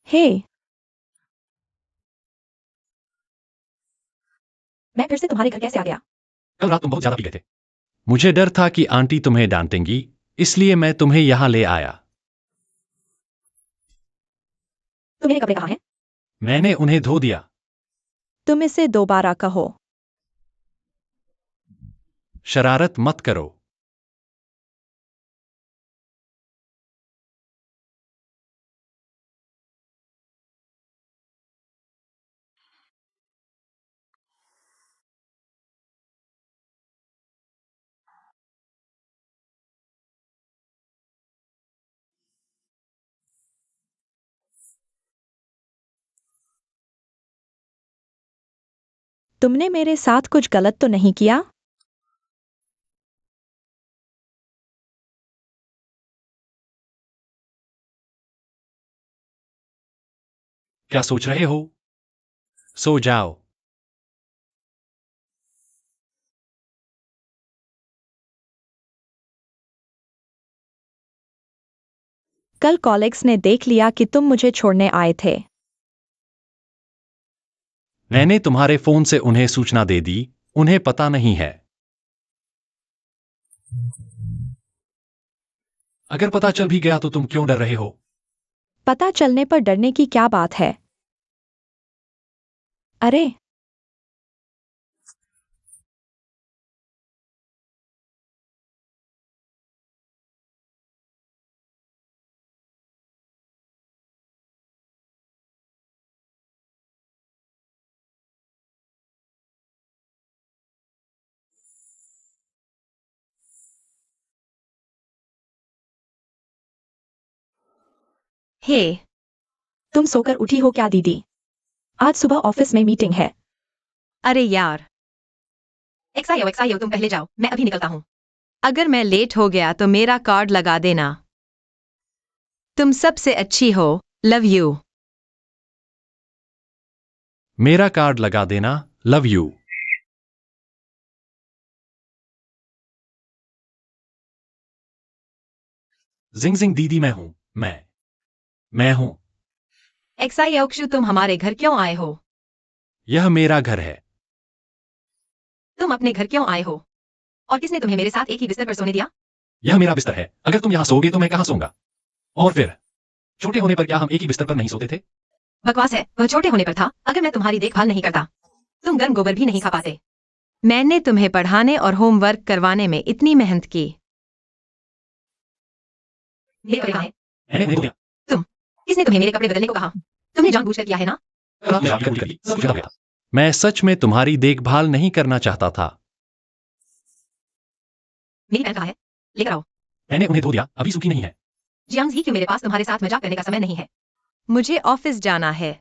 हे, मैं फिर से तुम्हारे घर कैसे आ गया? कल रात तुम बहुत ज्यादा पी गए थे। मुझे डर था कि आंटी तुम्हें डांटेंगी, इसलिए मैं तुम्हें यहाँ ले आया। तो मेरे कपड़े कहाँ हैं? मैंने उन्हें धो दिया। तुम इसे दोबारा कहो। शरारत मत करो। तुमने मेरे साथ कुछ गलत तो नहीं किया? क्या सोच रहे हो? सो जाओ। कल कॉलेग्स ने देख लिया कि तुम मुझे छोड़ने आए थे। मैंने तुम्हारे फोन से उन्हें सूचना दे दी, उन्हें पता नहीं है। अगर पता चल भी गया तो तुम क्यों डर रहे हो? पता चलने पर डरने की क्या बात है? अरे, हे, तुम सोकर उठी हो क्या दीदी? आज सुबह ऑफिस में मीटिंग है। अरे यार, एक्साइयो तुम पहले जाओ, मैं अभी निकलता हूँ। अगर मैं लेट हो गया तो मेरा कार्ड लगा देना। तुम सबसे अच्छी हो, लव यू। मेरा कार्ड लगा देना, लव यू। जिंग जिंग दीदी, मैं हूं। मैं हूं। एक्साइयोक्षु, तुम हमारे घर क्यों आए हो? यह मेरा घर है। तुम अपने घर क्यों आए हो? और किसने तुम्हें मेरे साथ एक ही बिस्तर पर सोने दिया? यह मेरा बिस्तर है। अगर तुम यहाँ सोओगे तो मैं कहाँ सोऊंगा? और फिर छोटे होने पर क्या हम एक ही बिस्तर पर नहीं सोते थे? बकवास है, वह छोटे होने पर था। अगर मैं तुम्हारी देखभाल नहीं करता, तुम गर्म गोबर भी नहीं खा पाते। मैंने तुम्हें पढ़ाने और होमवर्क करवाने में इतनी मेहनत की। मेरे कपड़े कहाँ हैं? मैंने उन्हें धो दिया। किसने तुम्हें मेरे कपड़े बदलने को कहा? तुमने जानबूझकर किया है ना? कल रात में शादी पूरी करी, सब कुछ खत्म हो गया था। मैं सच में तुम्हारी देखभाल नहीं करना चाहता था। मेरी पैंट कहाँ है? लेकर आओ। मैंने उन्हें धो दिया, अभी सूखी नहीं है। जियांग ही, क्यों मेरे पास तुम्हारे साथ मजाक करने का समय नहीं है। मुझे ऑफिस जाना है।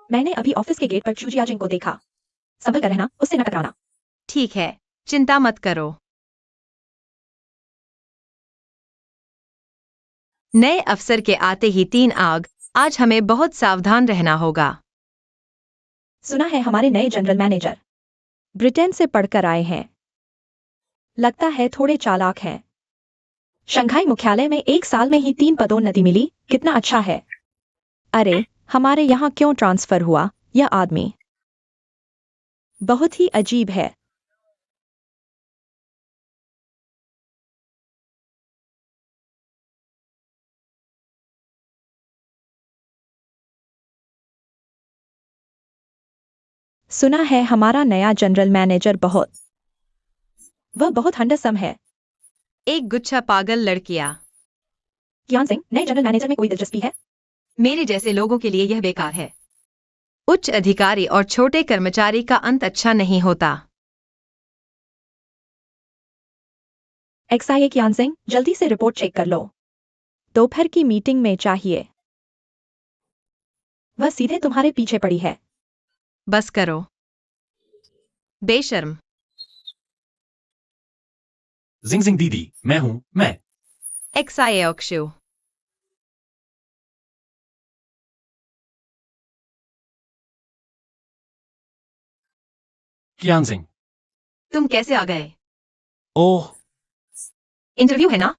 मैंने अभी ऑफिस के गेट पर चूजियाजिंग को देखा। संभल कर रहना, उससे न टकराना। ठीक है, चिंता मत करो। नए अफसर के आते ही 3 आग। आज हमें बहुत सावधान रहना होगा। सुना है हमारे नए जनरल मैनेजर ब्रिटेन से पढ़कर आए हैं। लगता है थोड़े चालाक हैं। शंघाई मुख्यालय में 1 साल में ही 3 पदोन्नति मिली, कितना अच्छा है। अरे, हमारे यहाँ क्यों ट्रांसफर हुआ यह आदमी? बहुत ही अजीब है। सुना है हमारा नया जनरल मैनेजर वह बहुत हंडसम है। एक गुच्छा पागल लड़कियां। ज्ञान सिंह, नए जनरल मैनेजर में कोई दिलचस्पी है? मेरे जैसे लोगों के लिए यह बेकार है। उच्च अधिकारी और छोटे कर्मचारी का अंत अच्छा नहीं होता। एक्सआईए ज्ञान सिंह, जल्दी से रिपोर्ट चेक कर लो। दोपहर की मीटिंग में चाहिए। वह सीधे तुम्हारे पीछे पड़ी है। बस करो, बेशर्म। जिंग जिंग दीदी, मैं हूं, मैं। एक्साए ऑक्शो। कियान जिंग। तुम कैसे आ गए? ओह, इंटरव्यू है ना?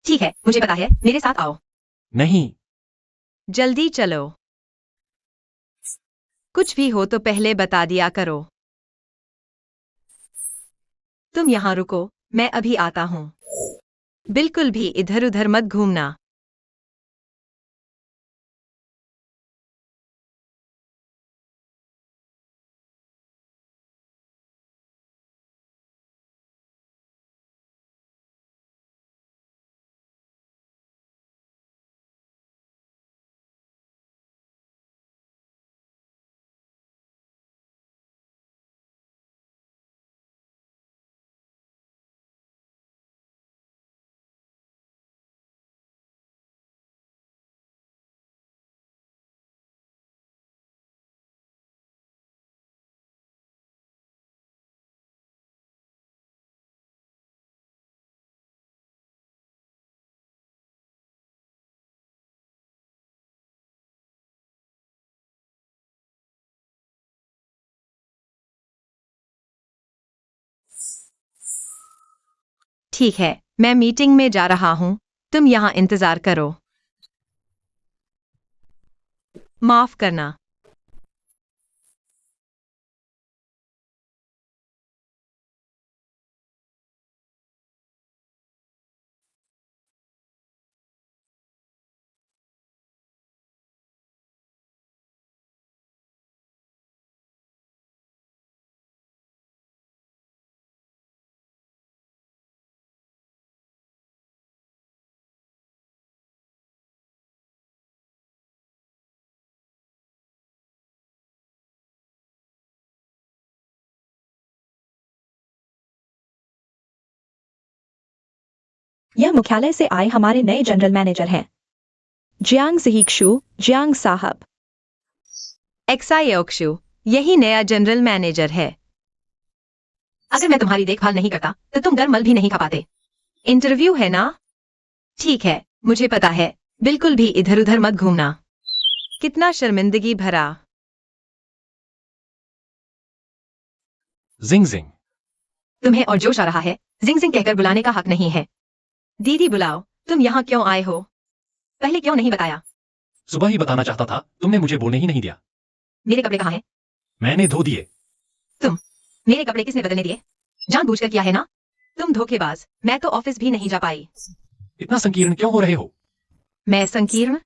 ठीक है, मुझे पता है, मेरे साथ आओ। नहीं। जल्दी चलो। कुछ भी हो तो पहले बता दिया करो। तुम यहाँ रुको, मैं अभी आता हूँ। बिल्कुल भी इधर उधर मत घूमना। ठीक है, मैं मीटिंग में जा रहा हूँ, तुम यहाँ इंतजार करो। माफ करना। यह मुख्यालय से आए हमारे नए जनरल मैनेजर हैं, जियांग जिहीक्षु, जियांग साहब। एक्साए ऑक्शो, यही नया जनरल मैनेजर है। अगर मैं तुम्हारी देखभाल नहीं करता तो तुम गर्म भी नहीं खा पाते। इंटरव्यू है ना? ठीक है, मुझे पता है, बिल्कुल भी इधर उधर मत घूमना। कितना शर्मिंदगी भरा। जिंग जिंग। तुम्हें और जोश आ रहा है, जिंग जिंग कहकर बुलाने का हक नहीं है। दीदी बुलाओ, तुम यहाँ क्यों आए हो? पहले क्यों नहीं बताया? सुबह ही बताना चाहता था, तुमने मुझे बोलने ही नहीं दिया। मेरे कपड़े कहाँ हैं? मैंने धो दिए। मेरे कपड़े किसने बदलने दिए? जानबूझकर किया है ना? तुम धोखेबाज, मैं तो ऑफिस भी नहीं जा पाई। इतना संकीर्ण क्यों हो रहे हो? मैं संकीर्ण?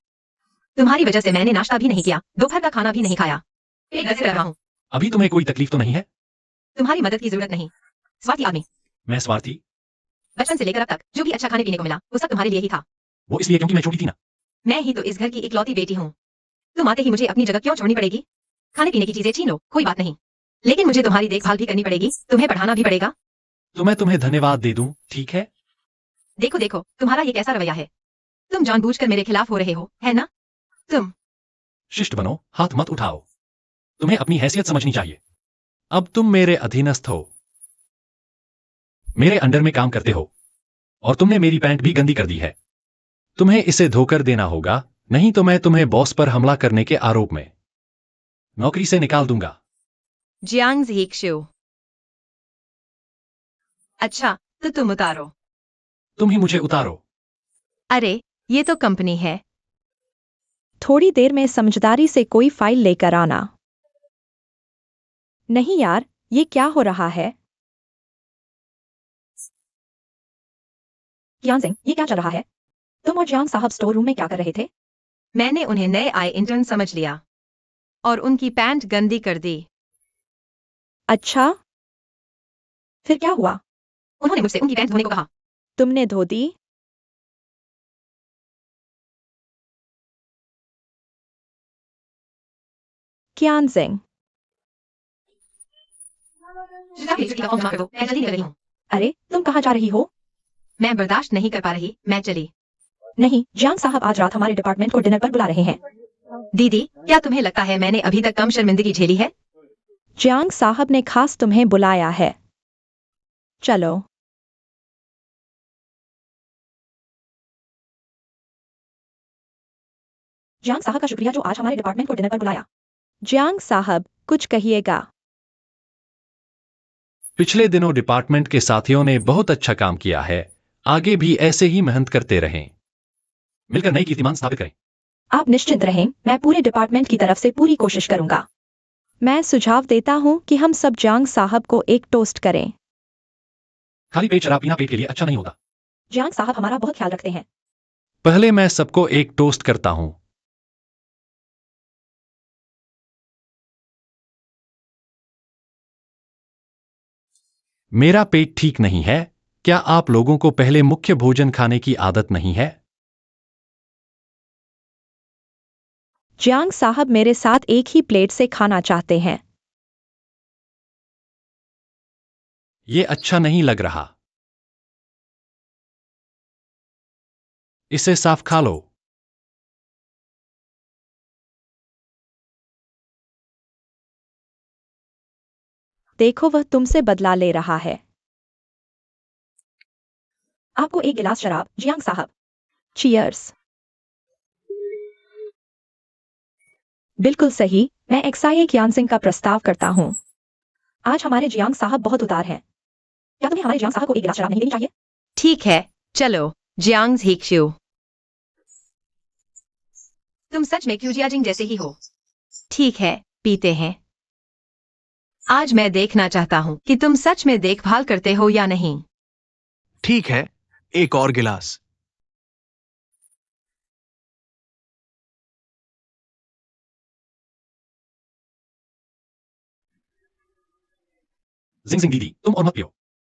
तुम्हारी वजह से मैंने नाश्ता भी नहीं किया, दोपहर का खाना भी नहीं खाया। पेट दर्द से रहा हूँ। अभी तुम्हें कोई तकलीफ तो नहीं है? तुम्हारी मदद की जरूरत नहीं। स्वार्थी आदमी। मैं स्वार्थी? बचपन से लेकर अब तक जो भी अच्छा खाने पीने को मिला वो सब तुम्हारे लिए ही था। वो इसलिए क्योंकि मैं छोटी थी ना। मैं ही तो इस घर की इकलौती बेटी हूँ। तुम आते ही मुझे अपनी जगह क्यों छोड़नी पड़ेगी? खाने पीने की चीजें छीन लो, कोई बात नहीं, लेकिन मुझे तुम्हारी देखभाल भी करनी पड़ेगी, तुम्हें पढ़ाना भी पड़ेगा। तो मैं तुम्हें धन्यवाद दे दूं, ठीक है? देखो देखो, तुम्हारा ये कैसा रवैया है? तुम जानबूझकर मेरे खिलाफ हो रहे हो, है ना? तुम शिष्ट बनो, हाथ मत उठाओ। तुम्हें अपनी हैसियत समझनी चाहिए। अब तुम मेरे अधीनस्थ हो, मेरे अंडर में काम करते हो, और तुमने मेरी पैंट भी गंदी कर दी है। तुम्हें इसे धोकर देना होगा, नहीं तो मैं तुम्हें बॉस पर हमला करने के आरोप में नौकरी से निकाल दूंगा। जियांग ज़ीक्षु। अच्छा, तो तुम उतारो। तुम ही मुझे उतारो। अरे, ये तो कंपनी है। थोड़ी देर में समझदारी से कोई फाइल लेकर आना। नहीं यार, ये क्या हो रहा है? जियांग सिंह, ये क्या चल रहा है? तुम और जियांग साहब स्टोर रूम में क्या कर रहे थे? मैंने उन्हें नए आए इंटर्न समझ लिया और उनकी पैंट गंदी कर दी। अच्छा, फिर क्या हुआ? उन्होंने मुझसे उनकी पैंट धोने को कहा। तुमने धो दी? कियान सिंह, छुट्टी का फॉर्म जमा कर दो, मैं जल्दी निकल रही हूँ। अरे तुम कहाँ जा रही हो? मैं बर्दाश्त नहीं कर पा रही, मैं चली। नहीं, जियांग साहब आज रात हमारे डिपार्टमेंट को डिनर पर बुला रहे हैं। दीदी, क्या तुम्हें लगता है मैंने अभी तक कम शर्मिंदगी झेली है? जियांग साहब ने खास तुम्हें बुलाया है। चलो। जियांग साहब का शुक्रिया जो आज हमारे डिपार्टमेंट को डिनर पर बुलाया। जियांग साहब, कुछ कहिएगा। पिछले दिनों डिपार्टमेंट के साथियों ने बहुत अच्छा काम किया है। आगे भी ऐसे ही मेहनत करते रहें। मिलकर नई कीर्तिमान स्थापित करें। आप निश्चिंत रहें, मैं पूरे डिपार्टमेंट की तरफ से पूरी कोशिश करूंगा। मैं सुझाव देता हूं कि हम सब जियांग साहब को एक टोस्ट करें। खाली पेट शराब पीना पेट के लिए अच्छा नहीं होता। जियांग साहब हमारा बहुत ख्याल रखते हैं। पहले मैं सबको एक टोस्ट करता हूं। मेरा पेट ठीक नहीं है। क्या आप लोगों को पहले मुख्य भोजन खाने की आदत नहीं है? जियांग साहब मेरे साथ एक ही प्लेट से खाना चाहते हैं। ये अच्छा नहीं लग रहा। इसे साफ खा लो। देखो वह तुमसे बदला ले रहा है। आपको एक गिलास शराब, जियांग साहब। चीयर्स। बिल्कुल सही, मैं एक्साइए क्यानसिंग का प्रस्ताव करता हूँ। आज हमारे जियांग साहब बहुत उदार हैं। क्या तुम्हें हमारे जियांग साहब को एक गिलास शराब नहीं देनी चाहिए? ठीक है, चलो। जियांग झीक्शु, तुम सच में क्यूजियाजिंग जैसे ही हो। ठीक है, पीते हैं। आज मैं देखना चाहता हूँ कि तुम सच में देखभाल करते हो या नहीं। ठीक है, एक और गिलास। जिंग जिंग दीदी, तुम और मत पियो।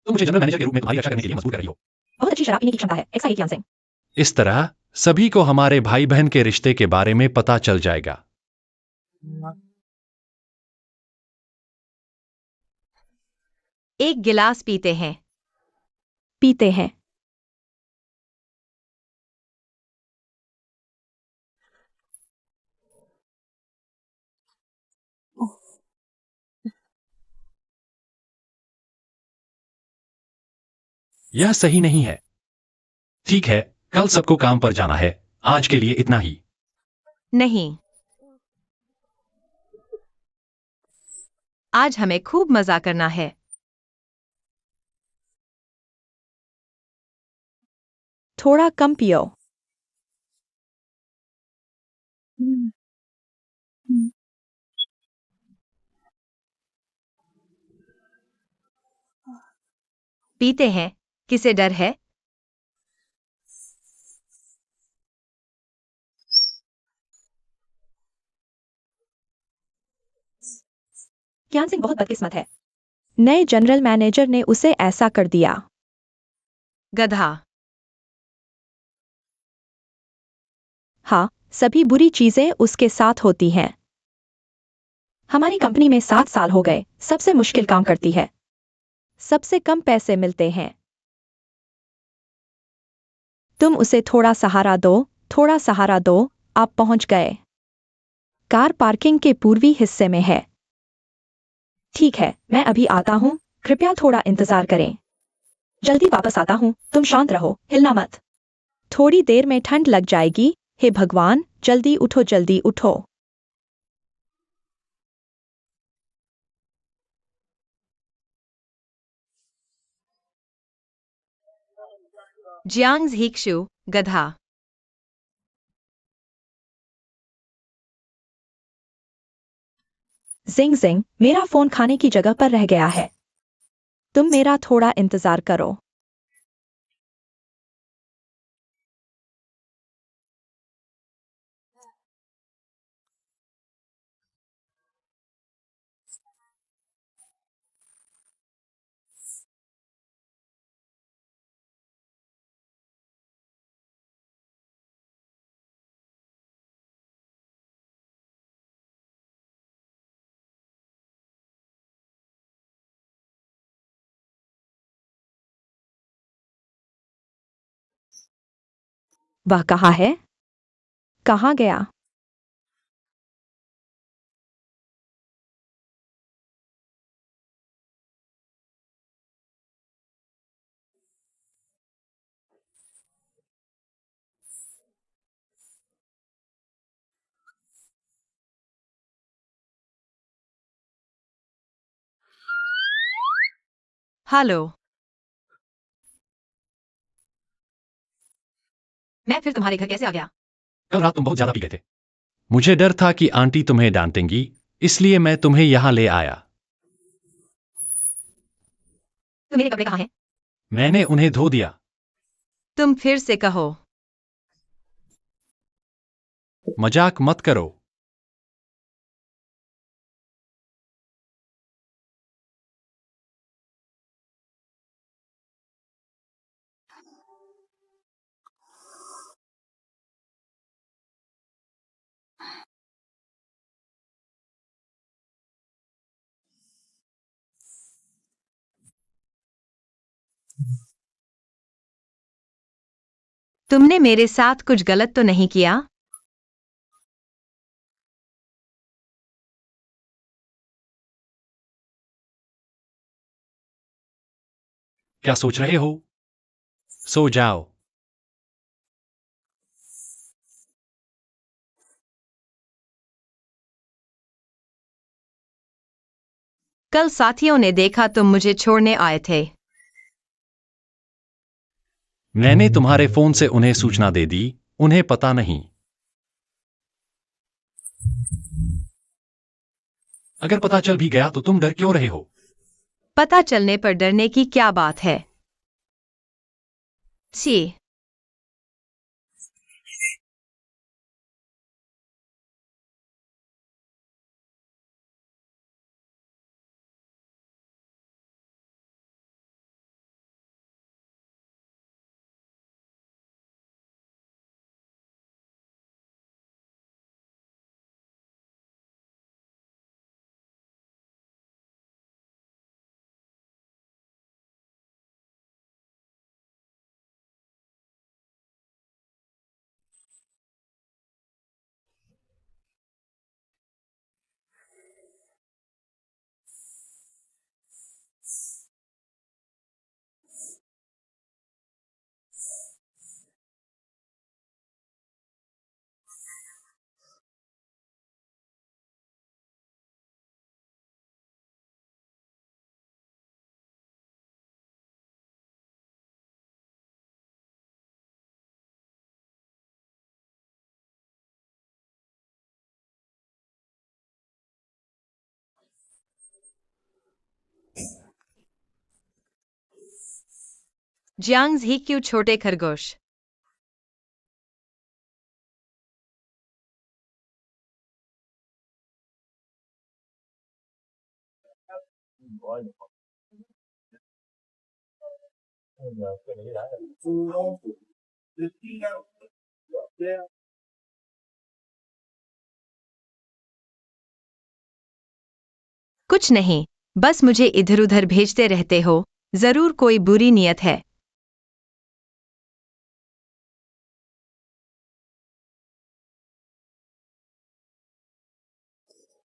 तुम मुझे जनरल मैनेजर के रूप में तुम्हारी रक्षा करने के लिए मजबूर कर रही हो। बहुत अच्छी शराब पीने की क्षमता है, एक्साइए क्यानसिंग। इस तरह सभी को हमारे भाई बहन के रिश्ते के बारे में पता चल जाएगा। एक गिलास पीते हैं। पीते हैं। यह सही नहीं है। ठीक है, कल सबको काम पर जाना है। आज के लिए इतना ही। नहीं, आज हमें खूब मजा करना है। थोड़ा कम पियो। पीते हैं। किसे डर है? क्यानसिंग बहुत बदकिस्मत है। नए जनरल मैनेजर ने उसे ऐसा कर दिया। गधा। हाँ, सभी बुरी चीजें उसके साथ होती हैं। हमारी कंपनी में 7 साल हो गए, सबसे मुश्किल काम करती है। सबसे कम पैसे मिलते हैं। तुम उसे थोड़ा सहारा दो, थोड़ा सहारा दो। आप पहुंच गए। कार पार्किंग के पूर्वी हिस्से में है। ठीक है, मैं अभी आता हूं, कृपया थोड़ा इंतजार करें। जल्दी वापस आता हूं, तुम शांत रहो, हिलना मत। थोड़ी देर में ठंड लग जाएगी। हे भगवान, जल्दी उठो, जल्दी उठो। जियांग झीक्शु, गधा। जिंग जिंग, मेरा फोन खाने की जगह पर रह गया है। तुम मेरा थोड़ा इंतजार करो। वह कहाँ है? कहाँ गया? हेलो। मैं फिर तुम्हारे घर कैसे आ गया? कल रात तुम बहुत ज्यादा पी गए थे। मुझे डर था कि आंटी तुम्हें डांटेंगी, इसलिए मैं तुम्हें यहां ले आया। तो मेरे कपड़े कहाँ हैं? मैंने उन्हें धो दिया। तुम फिर से कहो। मजाक मत करो। तुमने मेरे साथ कुछ गलत तो नहीं किया? क्या सोच रहे हो? सो जाओ। कल साथियों ने देखा तुम मुझे छोड़ने आए थे। मैंने तुम्हारे फोन से उन्हें सूचना दे दी, उन्हें पता नहीं। अगर पता चल भी गया तो तुम डर क्यों रहे हो? पता चलने पर डरने की क्या बात है? छी। जियांग ही क्यों छोटे खरगोश? कुछ नहीं, बस मुझे इधर उधर भेजते रहते हो। जरूर कोई बुरी नियत है।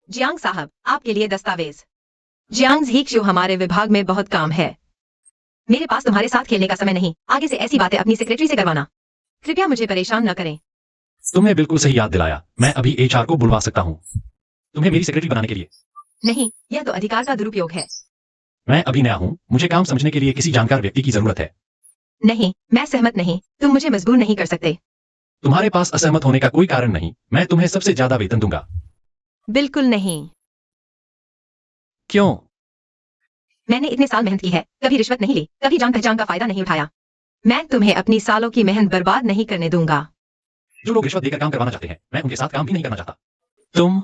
जियांग साहब, आपके लिए दस्तावेज। जियांग झीक्षु, हमारे विभाग में बहुत काम है। मेरे पास तुम्हारे साथ खेलने का समय नहीं। आगे से ऐसी बातें अपनी सेक्रेटरी से करवाना। कृपया मुझे परेशान न करें। तुमने बिल्कुल सही याद दिलाया। मैं अभी एचआर को बुलवा सकता हूँ तुम्हें मेरी सेक्रेटरी बनाने के लिए। नहीं, यह तो अधिकार का दुरुपयोग है। मैं अभी नया हूँ, मुझे काम समझने के लिए किसी जानकार व्यक्ति की जरूरत है। नहीं, मैं सहमत नहीं। तुम मुझे मजबूर नहीं कर सकते। तुम्हारे पास असहमत होने का कोई कारण नहीं। मैं तुम्हें सबसे ज्यादा वेतन दूंगा। बिल्कुल नहीं। क्यों? मैंने इतने साल मेहनत की है, कभी रिश्वत नहीं ली, कभी जान पहचान का फायदा नहीं उठाया। मैं तुम्हें अपनी सालों की मेहनत बर्बाद नहीं करने दूंगा। जो लोग रिश्वत देकर काम करवाना चाहते हैं, मैं उनके साथ काम भी नहीं करना चाहता। तुम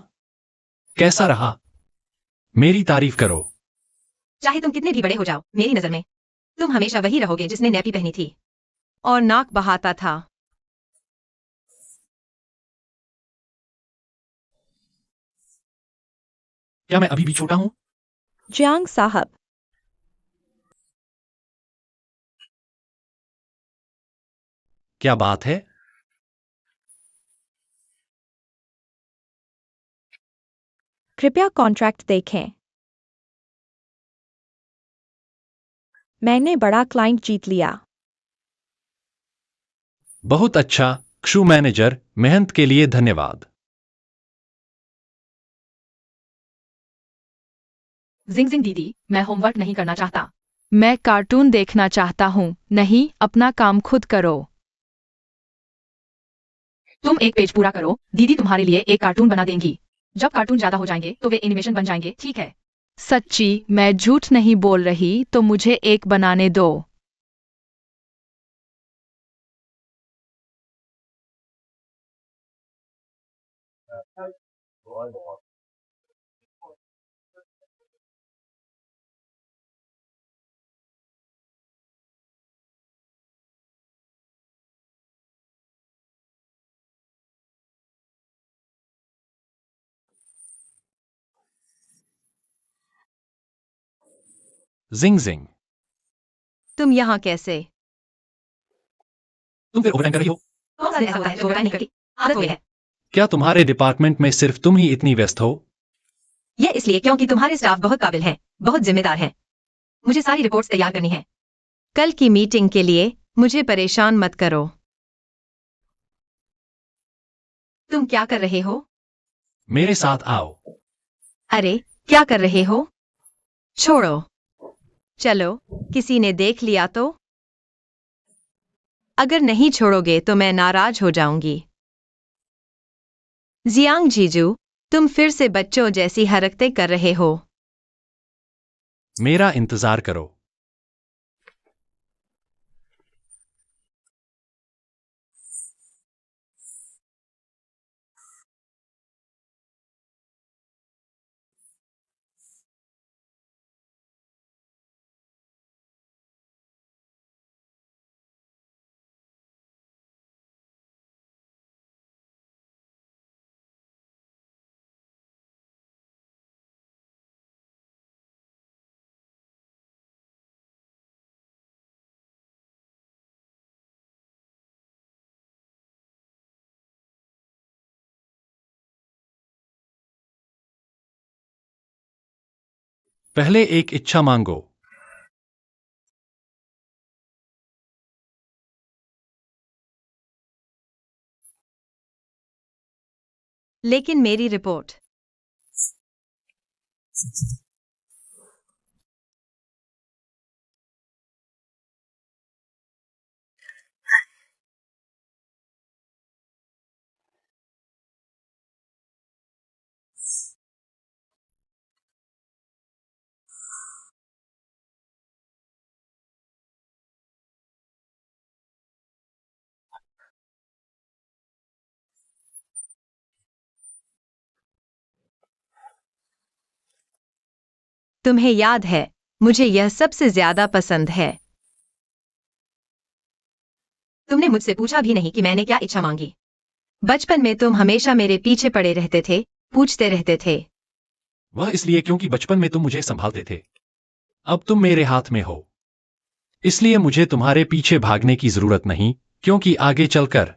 कैसा रहा? मेरी तारीफ करो। चाहे तुम कितने भी बड़े हो जाओ, मेरी नजर में तुम हमेशा वही रहोगे जिसने नैपी पहनी थी और नाक बहाता था। क्या मैं अभी भी छोटा हूँ? जियांग साहब, क्या बात है? कृपया कॉन्ट्रैक्ट देखें। मैंने बड़ा क्लाइंट जीत लिया। बहुत अच्छा, क्षु मैनेजर, मेहनत के लिए धन्यवाद। जिंग जिंग दीदी, मैं होमवर्क नहीं करना चाहता। मैं कार्टून देखना चाहता हूँ। नहीं, अपना काम खुद करो। तुम एक पेज पूरा करो, दीदी तुम्हारे लिए एक कार्टून बना देंगी। जब कार्टून ज्यादा हो जाएंगे तो वे एनिमेशन बन जाएंगे, ठीक है? सच्ची, मैं झूठ नहीं बोल रही, तो मुझे एक बनाने दो। जिंग जिंग। तुम यहाँ कैसे? तुम फिर ओवरटाइम कर रही हो? कौन सा दिन ऐसा होता है जो ओवरटाइम नहीं करती? आदत हो गई है। क्या तुम्हारे डिपार्टमेंट में सिर्फ तुम ही इतनी व्यस्त हो? यह इसलिए क्योंकि तुम्हारे स्टाफ बहुत काबिल हैं, बहुत जिम्मेदार हैं। मुझे सारी रिपोर्ट्स तैयार करनी है। कल की मीटिंग के लिए मुझे परेशान मत करो। तुम क्या कर रहे हो? मेरे साथ आओ। अरे, क्या कर रहे हो? छोड़ो। चलो, किसी ने देख लिया तो? अगर नहीं छोड़ोगे तो मैं नाराज हो जाऊंगी। जियांग जीजू, तुम फिर से बच्चों जैसी हरकतें कर रहे हो। मेरा इंतजार करो। पहले एक इच्छा मांगो। लेकिन मेरी रिपोर्ट। तुम्हें याद है, मुझे यह सबसे ज्यादा पसंद है। तुमने मुझसे पूछा भी नहीं कि मैंने क्या इच्छा मांगी। बचपन में तुम हमेशा मेरे पीछे पड़े रहते थे, पूछते रहते थे। वह इसलिए क्योंकि बचपन में तुम मुझे संभालते थे। अब तुम मेरे हाथ में हो, इसलिए मुझे तुम्हारे पीछे भागने की जरूरत नहीं, क्योंकि आगे चलकर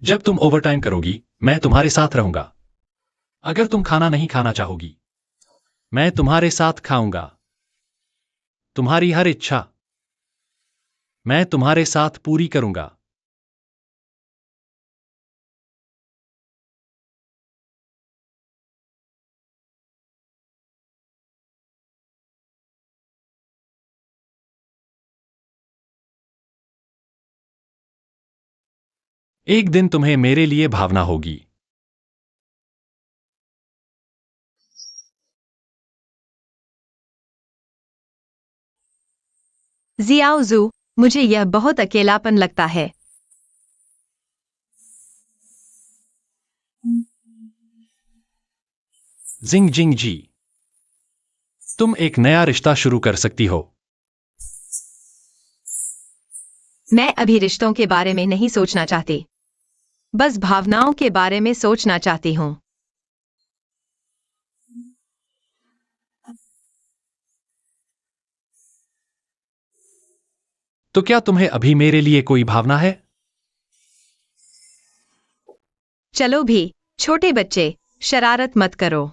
जब तुम ओवरटाइम करोगी, मैं तुम्हारे साथ रहूंगा। अगर तुम खाना नहीं खाना चाहोगी, मैं तुम्हारे साथ खाऊंगा। तुम्हारी हर इच्छा मैं तुम्हारे साथ पूरी करूंगा। एक दिन तुम्हें मेरे लिए भावना होगी। जियाओजू, मुझे यह बहुत अकेलापन लगता है। जिंग जिंग जी, तुम एक नया रिश्ता शुरू कर सकती हो। मैं अभी रिश्तों के बारे में नहीं सोचना चाहती, बस भावनाओं के बारे में सोचना चाहती हूँ। तो क्या तुम्हें अभी मेरे लिए कोई भावना है? चलो भी, छोटे बच्चे, शरारत मत करो।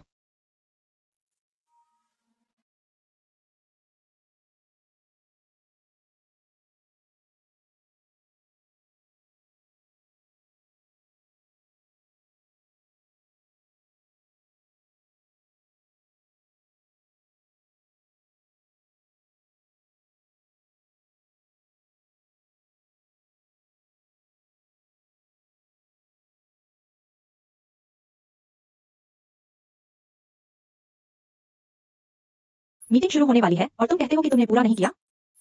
मीटिंग शुरू होने वाली है और तुम कहते हो कि तुमने पूरा नहीं किया।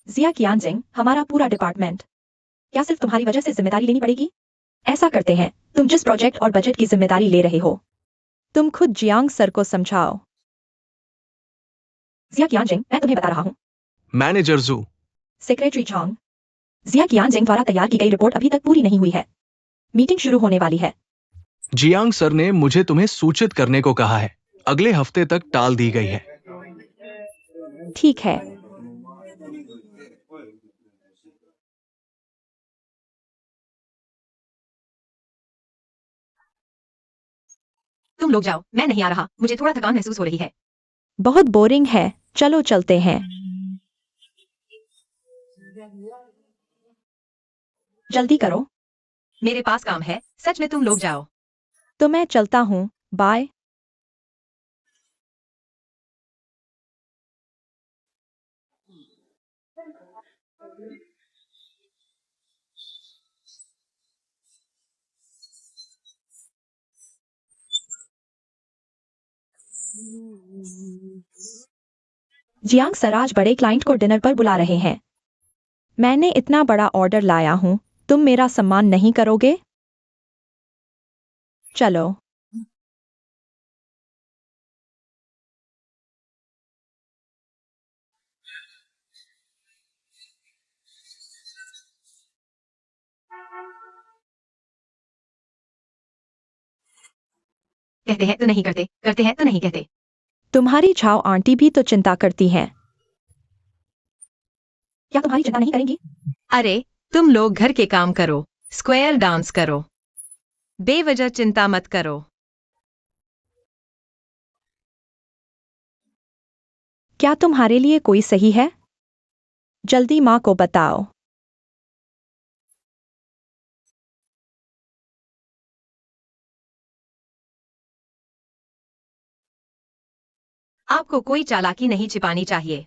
जिया कियानजिंग, हमारा पूरा डिपार्टमेंट, क्या सिर्फ तुम्हारी वजह से जिम्मेदारी लेनी पड़ेगी? ऐसा करते हैं, तुम जिस प्रोजेक्ट और बजट की जिम्मेदारी ले रहे हो, तुम खुद जियांग सर को समझाओ। जिया कियानजिंग, मैं तुम्हें बता रहा हूँ। मैनेजर जू। सेक्रेटरी चोंग, जिया कियानजिंग द्वारा तैयार की गई रिपोर्ट अभी तक पूरी नहीं हुई है। मीटिंग शुरू होने वाली है। जियांग सर ने मुझे तुम्हें सूचित करने को कहा है। अगले हफ्ते तक टाल दी गई है। ठीक है। तुम लोग जाओ, मैं नहीं आ रहा, मुझे थोड़ा थकान महसूस हो रही है। बहुत बोरिंग है, चलो चलते हैं। जल्दी करो। मेरे पास काम है, सच में तुम लोग जाओ। तो मैं चलता हूँ, बाय। जियांग सर आज बड़े क्लाइंट को डिनर पर बुला रहे हैं। मैंने इतना बड़ा ऑर्डर लाया हूँ, तुम मेरा सम्मान नहीं करोगे? चलो। कहते हैं तो नहीं करते, करते हैं तो नहीं कहते। तुम्हारी छाव आंटी भी तो चिंता करती हैं। क्या तुम्हारी चिंता नहीं करेंगी? अरे, तुम लोग घर के काम करो, स्क्वायर डांस करो, बेवजह चिंता मत करो। क्या तुम्हारे लिए कोई सही है? जल्दी माँ को बताओ। आपको कोई चालाकी नहीं छिपानी चाहिए।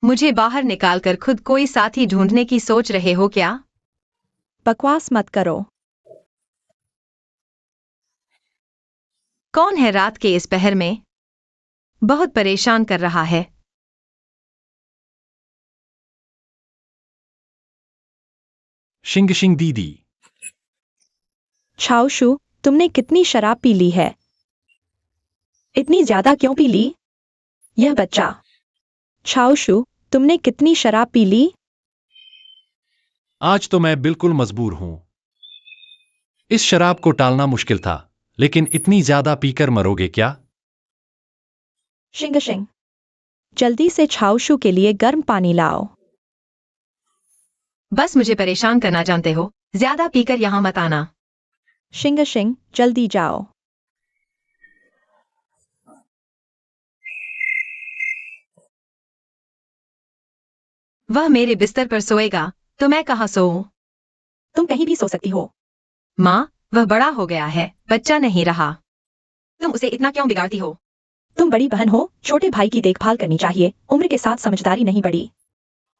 मुझे बाहर निकालकर खुद कोई साथी ढूंढने की सोच रहे हो क्या? बकवास मत करो। कौन है रात के इस पहर में? बहुत परेशान कर रहा है। शिंग शिंग दीदी। छाओशु, तुमने कितनी शराब पी ली है? इतनी ज्यादा क्यों पी ली? यह बच्चा। छाओशु, तुमने कितनी शराब पी ली? आज तो मैं बिल्कुल मजबूर हूं। इस शराब को टालना मुश्किल था, लेकिन इतनी ज्यादा पीकर मरोगे क्या? शिंग शिंग, जल्दी से छाओशु के लिए गर्म पानी लाओ। बस मुझे परेशान करना जानते हो, ज्यादा पीकर यहां मत आना। शिंग शिंग, जल्दी जाओ। वह मेरे बिस्तर पर सोएगा, तो मैं कहाँ सोऊं? तुम कहीं भी सो सकती हो। माँ, वह बड़ा हो गया है, बच्चा नहीं रहा। तुम उसे इतना क्यों बिगाड़ती हो? तुम बड़ी बहन हो, छोटे भाई की देखभाल करनी चाहिए, उम्र के साथ समझदारी नहीं बढ़ी।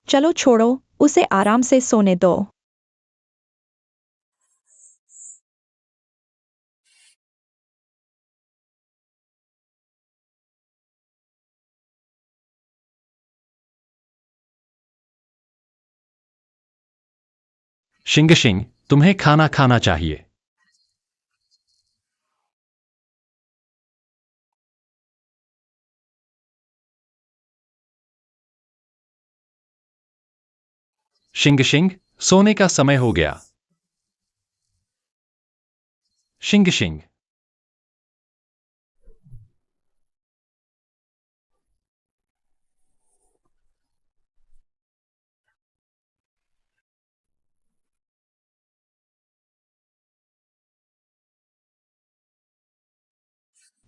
चलो छोड़ो, उसे आराम से सोने दो। शिंग शिंग, तुम्हें खाना खाना चाहिए। शिंग शिंग, सोने का समय हो गया। शिंग शिंग।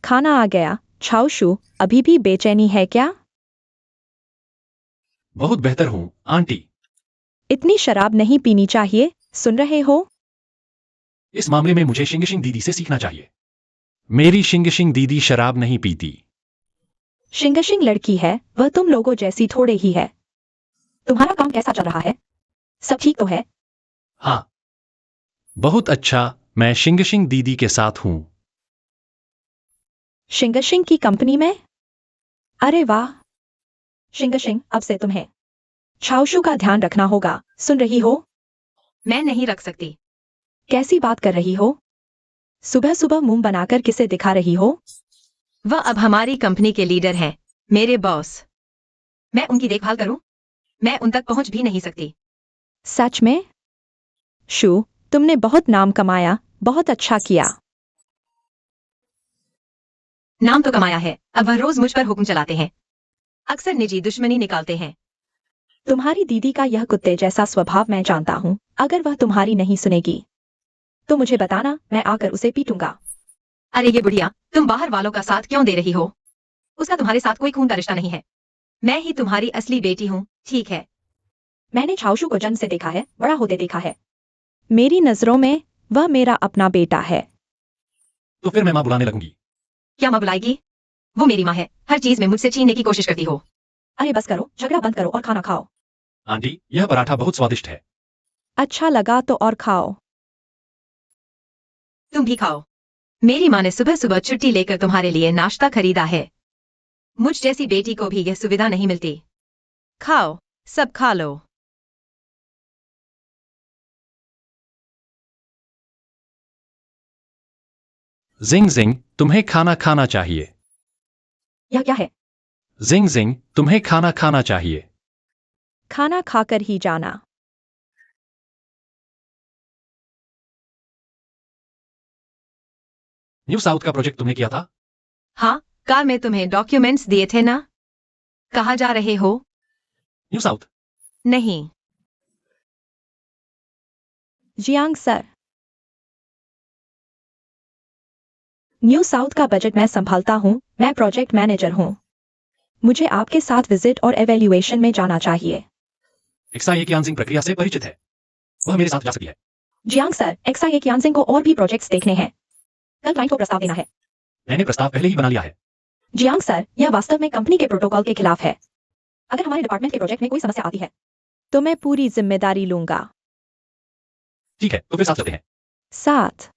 खाना आ गया। छाओशु, अभी भी बेचैनी है क्या? बहुत बेहतर हूं, आंटी। इतनी शराब नहीं पीनी चाहिए, सुन रहे हो? इस मामले में मुझे शिंग शिंग दीदी से सीखना चाहिए। मेरी शिंग शिंग दीदी शराब नहीं पीती। शिंग शिंग लड़की है, वह तुम लोगों जैसी थोड़े ही है। तुम्हारा काम कैसा चल रहा है? सब ठीक तो है? हाँ, बहुत अच्छा, मैं शिंग शिंग दीदी के साथ हूं। शिंग शिंग की कंपनी में? अरे वाह। शिंग अब से तुम्हें छाओशु का ध्यान रखना होगा, सुन रही हो? मैं नहीं रख सकती। कैसी बात कर रही हो? सुबह सुबह मुंह बनाकर किसे दिखा रही हो? वह अब हमारी कंपनी के लीडर हैं, मेरे बॉस। मैं उनकी देखभाल करूं? मैं उन तक पहुंच भी नहीं सकती। सच में? शू, तुमने बहुत नाम कमाया, बहुत अच्छा किया। नाम तो कमाया है, अब वह रोज मुझ पर हुक्म चलाते हैं, अक्सर निजी दुश्मनी निकालते हैं। तुम्हारी दीदी का यह कुत्ते जैसा स्वभाव मैं जानता हूँ। अगर वह तुम्हारी नहीं सुनेगी तो मुझे बताना, मैं आकर उसे पीटूंगा। अरे ये बुढ़िया, तुम बाहर वालों का साथ क्यों दे रही हो? उसका तुम्हारे साथ कोई खून का रिश्ता नहीं है। मैं ही तुम्हारी असली बेटी हूँ, ठीक है? मैंने छाओशु को जन्म से देखा है, बड़ा होते देखा है। मेरी नजरों में वह मेरा अपना बेटा है। तो फिर मैं माँ बुलाने लगूंगी। क्या माँ बुलाएगी? वो मेरी माँ है, हर चीज में मुझसे छीनने की कोशिश करती हो। अरे बस करो, झगड़ा बंद करो और खाना खाओ। आंटी, यह पराठा बहुत स्वादिष्ट है। अच्छा लगा तो और खाओ। तुम भी खाओ। मेरी माँ ने सुबह सुबह छुट्टी लेकर तुम्हारे लिए नाश्ता खरीदा है। मुझ जैसी बेटी को भी यह सुविधा नहीं मिलती। खाओ, सब खा लो। जिंग जिंग, तुम्हें खाना खाना चाहिए। यह क्या है? जिंग जिंग, तुम्हें खाना खाना चाहिए। खाना खाकर ही जाना। न्यू साउथ का प्रोजेक्ट तुमने किया था? हाँ, कार में तुम्हें डॉक्यूमेंट्स दिए थे ना? कहाँ जा रहे हो? New south. नहीं। जियांग सर, न्यू साउथ का बजट मैं संभालता हूँ, मैं प्रोजेक्ट मैनेजर हूँ। मुझे आपके साथ विजिट और एवेल्युएशन में जाना चाहिए। एक्साई कियानजिंग प्रक्रिया से परिचित है, वह मेरे साथ जा सकती है। जियांग सर, एक्साई कियानजिंग को और भी प्रोजेक्ट्स देखने हैं। कल क्लाइंट को प्रस्ताव देना है। मैंने प्रस्ताव पहले ही बना लिया है। जियांग सर, यह वास्तव में कंपनी के प्रोटोकॉल के खिलाफ है। अगर हमारे डिपार्टमेंट के प्रोजेक्ट में कोई समस्या आती है तो मैं पूरी जिम्मेदारी लूंगा। ठीक है, तो फिर साथ चलते हैं। साथ?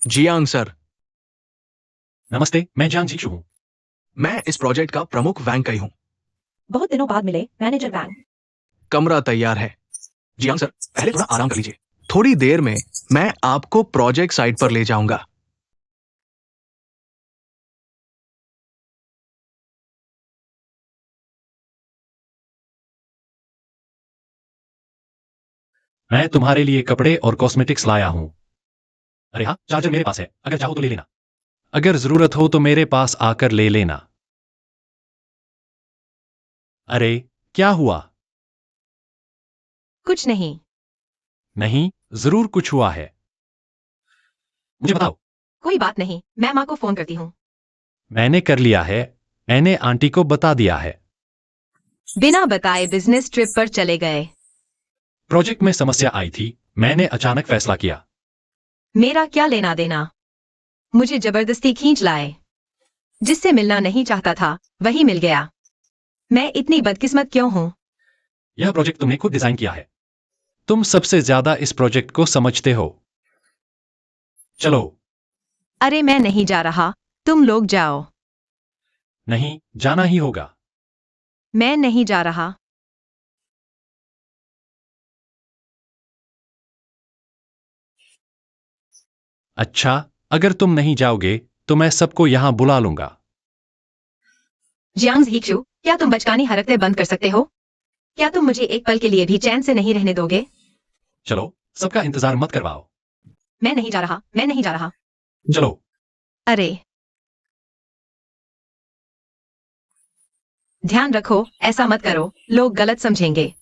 जियांग सर, नमस्ते, मैं जांग जीशु हूँ। मैं इस प्रोजेक्ट का प्रमुख वैंकई हूँ। बहुत दिनों बाद मिले, मैनेजर वैंग। कमरा तैयार है। जियांग सर, पहले थोड़ा आराम कर लीजिए। थोड़ी देर में मैं आपको प्रोजेक्ट साइट पर ले जाऊंगा। मैं तुम्हारे लिए कपड़े और कॉस्मेटिक्स लाया हूँ। अरे हाँ, चार्जर मेरे पास है, अगर चाहो तो ले लेना। अगर जरूरत हो तो मेरे पास आकर ले लेना। अरे, क्या हुआ? कुछ नहीं। नहीं, जरूर कुछ हुआ है। मुझे बताओ। कोई बात नहीं, मैं माँ को फोन करती हूँ। मैंने कर लिया है, मैंने आंटी को बता दिया है। बिना बताए बिजनेस ट्रिप पर चले गए। प्रोजेक्ट में समस्या आई थी, मैंने अचानक फैसला किया। मेरा क्या लेना देना? मुझे जबरदस्ती खींच लाए। जिससे मिलना नहीं चाहता था वही मिल गया। मैं इतनी बदकिस्मत क्यों हूँ? यह प्रोजेक्ट तुमने खुद डिजाइन किया है। तुम सबसे ज्यादा इस प्रोजेक्ट को समझते हो। चलो। अरे मैं नहीं जा रहा, तुम लोग जाओ। नहीं, जाना ही होगा। मैं नहीं जा रहा। अच्छा, अगर तुम नहीं जाओगे तो मैं सबको यहां बुला लूंगा। जियांग हीक्षु, क्या तुम बचकानी हरकतें बंद कर सकते हो? क्या तुम मुझे एक पल के लिए भी चैन से नहीं रहने दोगे? चलो, सबका इंतजार मत करवाओ। मैं नहीं जा रहा, मैं नहीं जा रहा। चलो। अरे, ध्यान रखो, ऐसा मत करो, लोग गलत समझेंगे।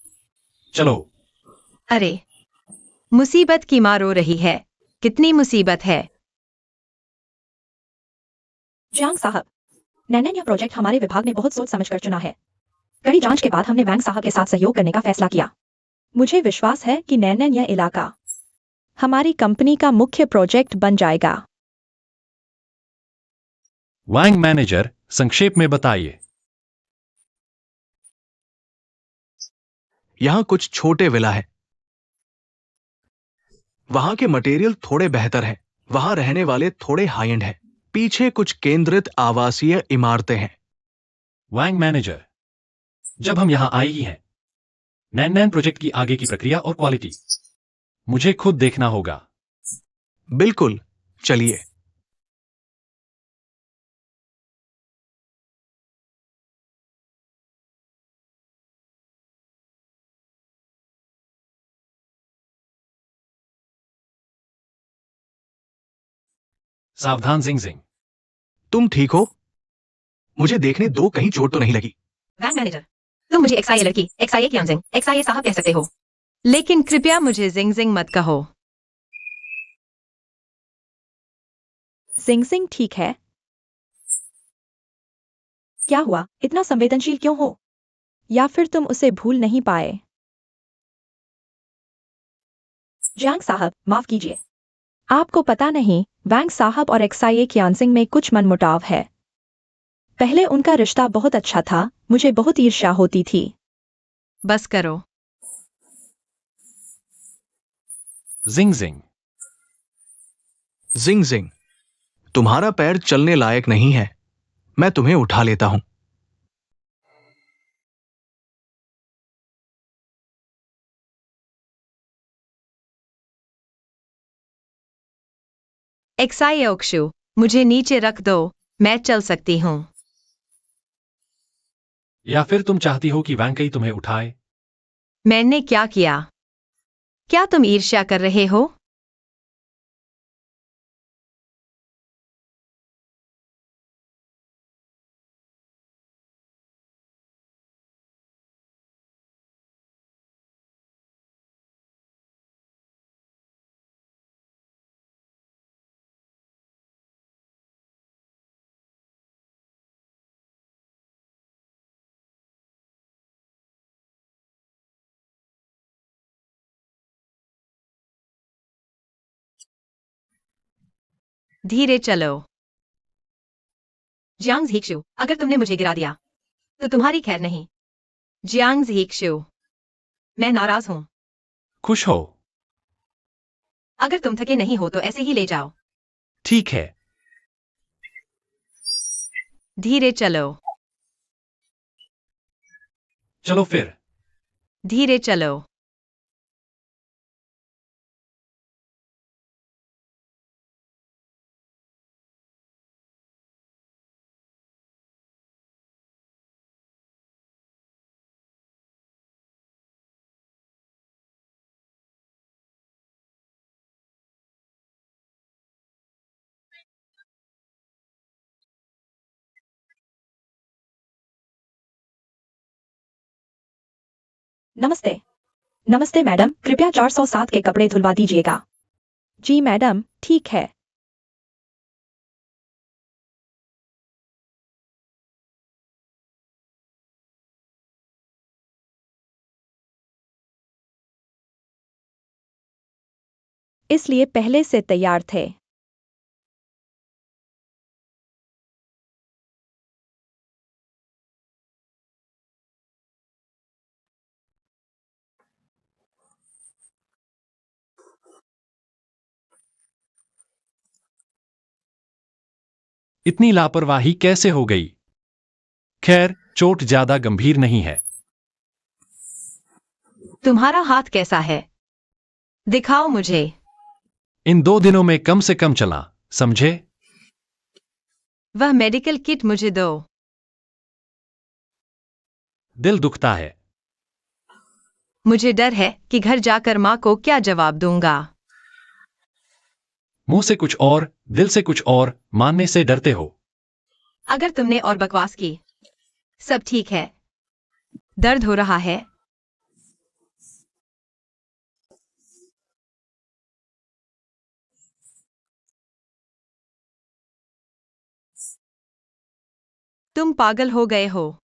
चलो। अरे, मुसीबत की माँ रो रही है। कितनी मुसीबत है। जियांग साहब, नैनन यह प्रोजेक्ट हमारे विभाग ने बहुत सोच समझकर चुना है। कड़ी जांच के बाद हमने वैंग साहब के साथ सहयोग करने का फैसला किया। मुझे विश्वास है कि नैनन यह इलाका हमारी कंपनी का मुख्य प्रोजेक्ट बन जाएगा। वैंग मैनेजर, संक्षेप में बताइए। यहां कुछ छोटे विला है। वहां के मटेरियल थोड़े बेहतर हैं। वहां रहने वाले थोड़े हाई एंड हैं। पीछे कुछ केंद्रित आवासीय इमारतें हैं। वैंग मैनेजर, जब हम यहां आए ही हैं, नैन प्रोजेक्ट की आगे की प्रक्रिया और क्वालिटी मुझे खुद देखना होगा। बिल्कुल, चलिए। सावधान जिंग जिंग। तुम ठीक हो? मुझे देखने दो, कहीं चोट तो नहीं लगी। वैंग मैनेजर, तुम मुझे एक्सआईए लड़की, एक्सआईए क्यांजिंग, एक्सआईए साहब कह सकते हो। लेकिन कृपया मुझे जिंग जिंग मत कहो। सिंग सिंग ठीक है। क्या हुआ, इतना संवेदनशील क्यों हो? या फिर तुम उसे भूल नहीं पाए? जियांग साहब, माफ कीजिए। आपको पता नहीं, वैंग साहब और एक्सआईए क्यांजिंग में कुछ मनमुटाव है। पहले उनका रिश्ता बहुत अच्छा था, मुझे बहुत ईर्ष्या होती थी। बस करो। जिंग जिंग। जिंग जिंग, तुम्हारा पैर चलने लायक नहीं है। मैं तुम्हें उठा लेता हूं। एक्सआईए ओक्शु, मुझे नीचे रख दो, मैं चल सकती हूँ। या फिर तुम चाहती हो कि वैंग कई तुम्हें उठाए? मैंने क्या किया? क्या तुम ईर्ष्या कर रहे हो? धीरे चलो। जियांग झीक्षु, अगर तुमने मुझे गिरा दिया तो तुम्हारी खैर नहीं। जियांग झीक्षु, मैं नाराज हूं। खुश हो? अगर तुम थके नहीं हो तो ऐसे ही ले जाओ। ठीक है। धीरे चलो। चलो फिर। धीरे चलो। नमस्ते। नमस्ते मैडम, कृपया 407 के कपड़े धुलवा दीजिएगा। जी मैडम, ठीक है। इसलिए पहले से तैयार थे। इतनी लापरवाही कैसे हो गई? खैर, चोट ज्यादा गंभीर नहीं है। तुम्हारा हाथ कैसा है? दिखाओ मुझे। इन 2 दिनों में कम से कम चला, समझे? वह मेडिकल किट मुझे दो। दिल दुखता है। मुझे डर है कि घर जाकर माँ को क्या जवाब दूंगा। मुंह से कुछ और, दिल से कुछ और, मानने से डरते हो। अगर तुमने और बकवास की। सब ठीक है। दर्द हो रहा है? तुम पागल हो गए हो।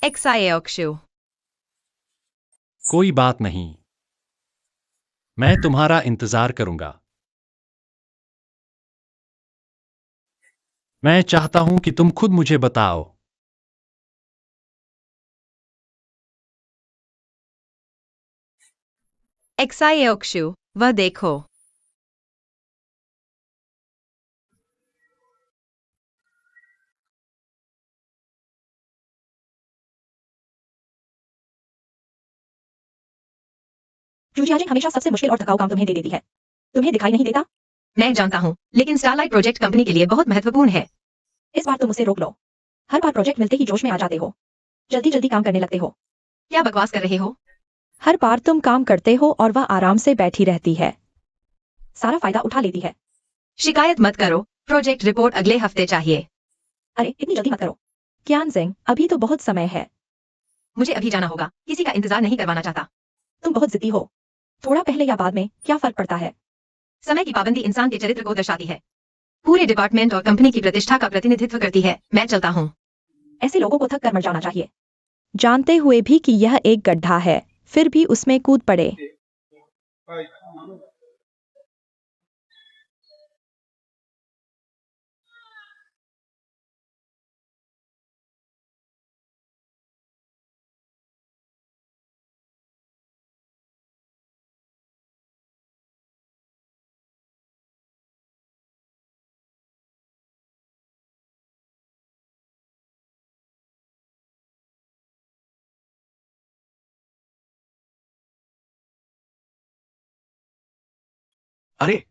एक्साए अक्षु। कोई बात नहीं, मैं तुम्हारा इंतजार करूंगा। मैं चाहता हूं कि तुम खुद मुझे बताओ। एक्साए अक्षु, वह देखो। जूजियाजिंग हमेशा सबसे मुश्किल और थकाऊ काम तुम्हें दे देती है। तुम्हें दिखाई नहीं देता? मैं जानता हूँ, लेकिन स्टारलाइट प्रोजेक्ट कंपनी के लिए बहुत महत्वपूर्ण है। इस बार तुम उसे रोक लो। हर बार प्रोजेक्ट मिलते ही जोश में आ जाते हो। जल्दी जल्दी काम करने लगते हो। क्या बकवास कर रहे हो? हर बार तुम काम करते हो और वह आराम से बैठी रहती है। सारा फायदा उठा लेती है। शिकायत मत करो, प्रोजेक्ट रिपोर्ट अगले हफ्ते चाहिए। अरे इतनी जल्दी मत करो। क्यान सिंह, अभी तो बहुत समय है। मुझे अभी जाना होगा, किसी का इंतजार नहीं करवाना चाहता। तुम बहुत जिद्दी हो। थोड़ा पहले या बाद में क्या फर्क पड़ता है? समय की पाबंदी इंसान के चरित्र को दर्शाती है। पूरे डिपार्टमेंट और कंपनी की प्रतिष्ठा का प्रतिनिधित्व करती है। मैं चलता हूँ। ऐसे लोगों को थक कर मर जाना चाहिए। जानते हुए भी कि यह एक गड्ढा है, फिर भी उसमें कूद पड़े। अरे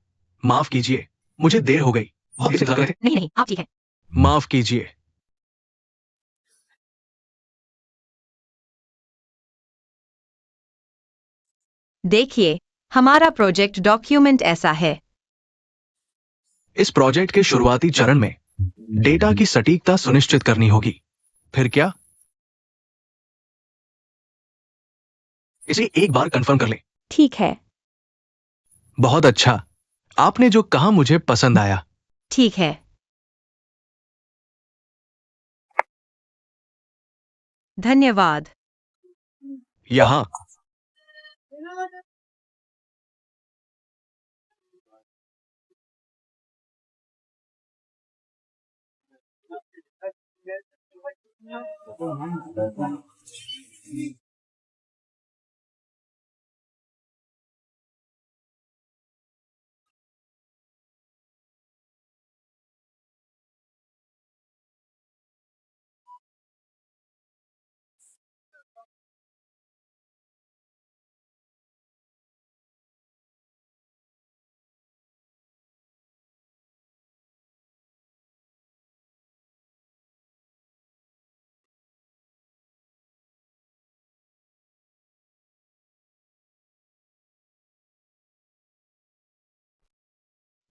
माफ कीजिए, मुझे देर हो गई। आप किसे इंतजार कर रहे थे? नहीं नहीं, आप ठीक है। माफ कीजिए। देखिए, हमारा प्रोजेक्ट डॉक्यूमेंट ऐसा है। इस प्रोजेक्ट के शुरुआती चरण में डेटा की सटीकता सुनिश्चित करनी होगी। फिर क्या? इसे एक बार कंफर्म कर लें। ठीक है। बहुत अच्छा। आपने जो कहा मुझे पसंद आया। ठीक है। धन्यवाद। यहाँ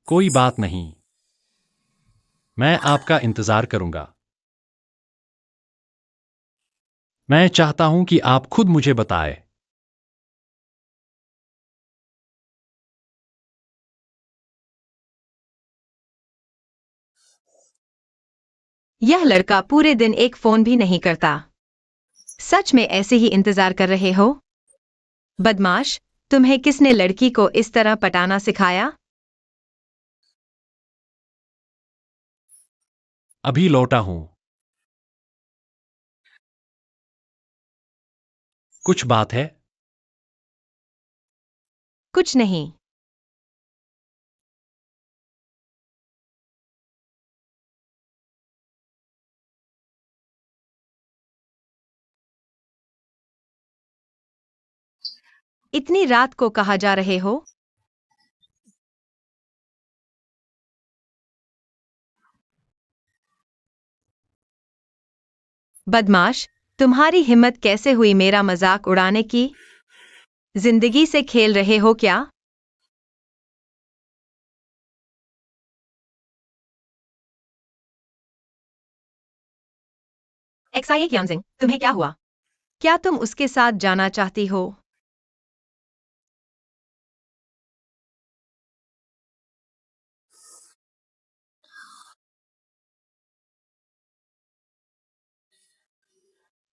कोई बात नहीं, मैं आपका इंतजार करूंगा। मैं चाहता हूं कि आप खुद मुझे बताएं। यह लड़का पूरे दिन एक फोन भी नहीं करता। सच में ऐसे ही इंतजार कर रहे हो? बदमाश, तुम्हें किसने लड़की को इस तरह पटाना सिखाया? अभी लौटा हूं। कुछ बात है? कुछ नहीं। इतनी रात को कहाँ जा रहे हो? बदमाश, तुम्हारी हिम्मत कैसे हुई मेरा मजाक उड़ाने की? जिंदगी से खेल रहे हो क्या? एक्साइए क्यांजिंग, तुम्हें क्या हुआ? क्या तुम उसके साथ जाना चाहती हो?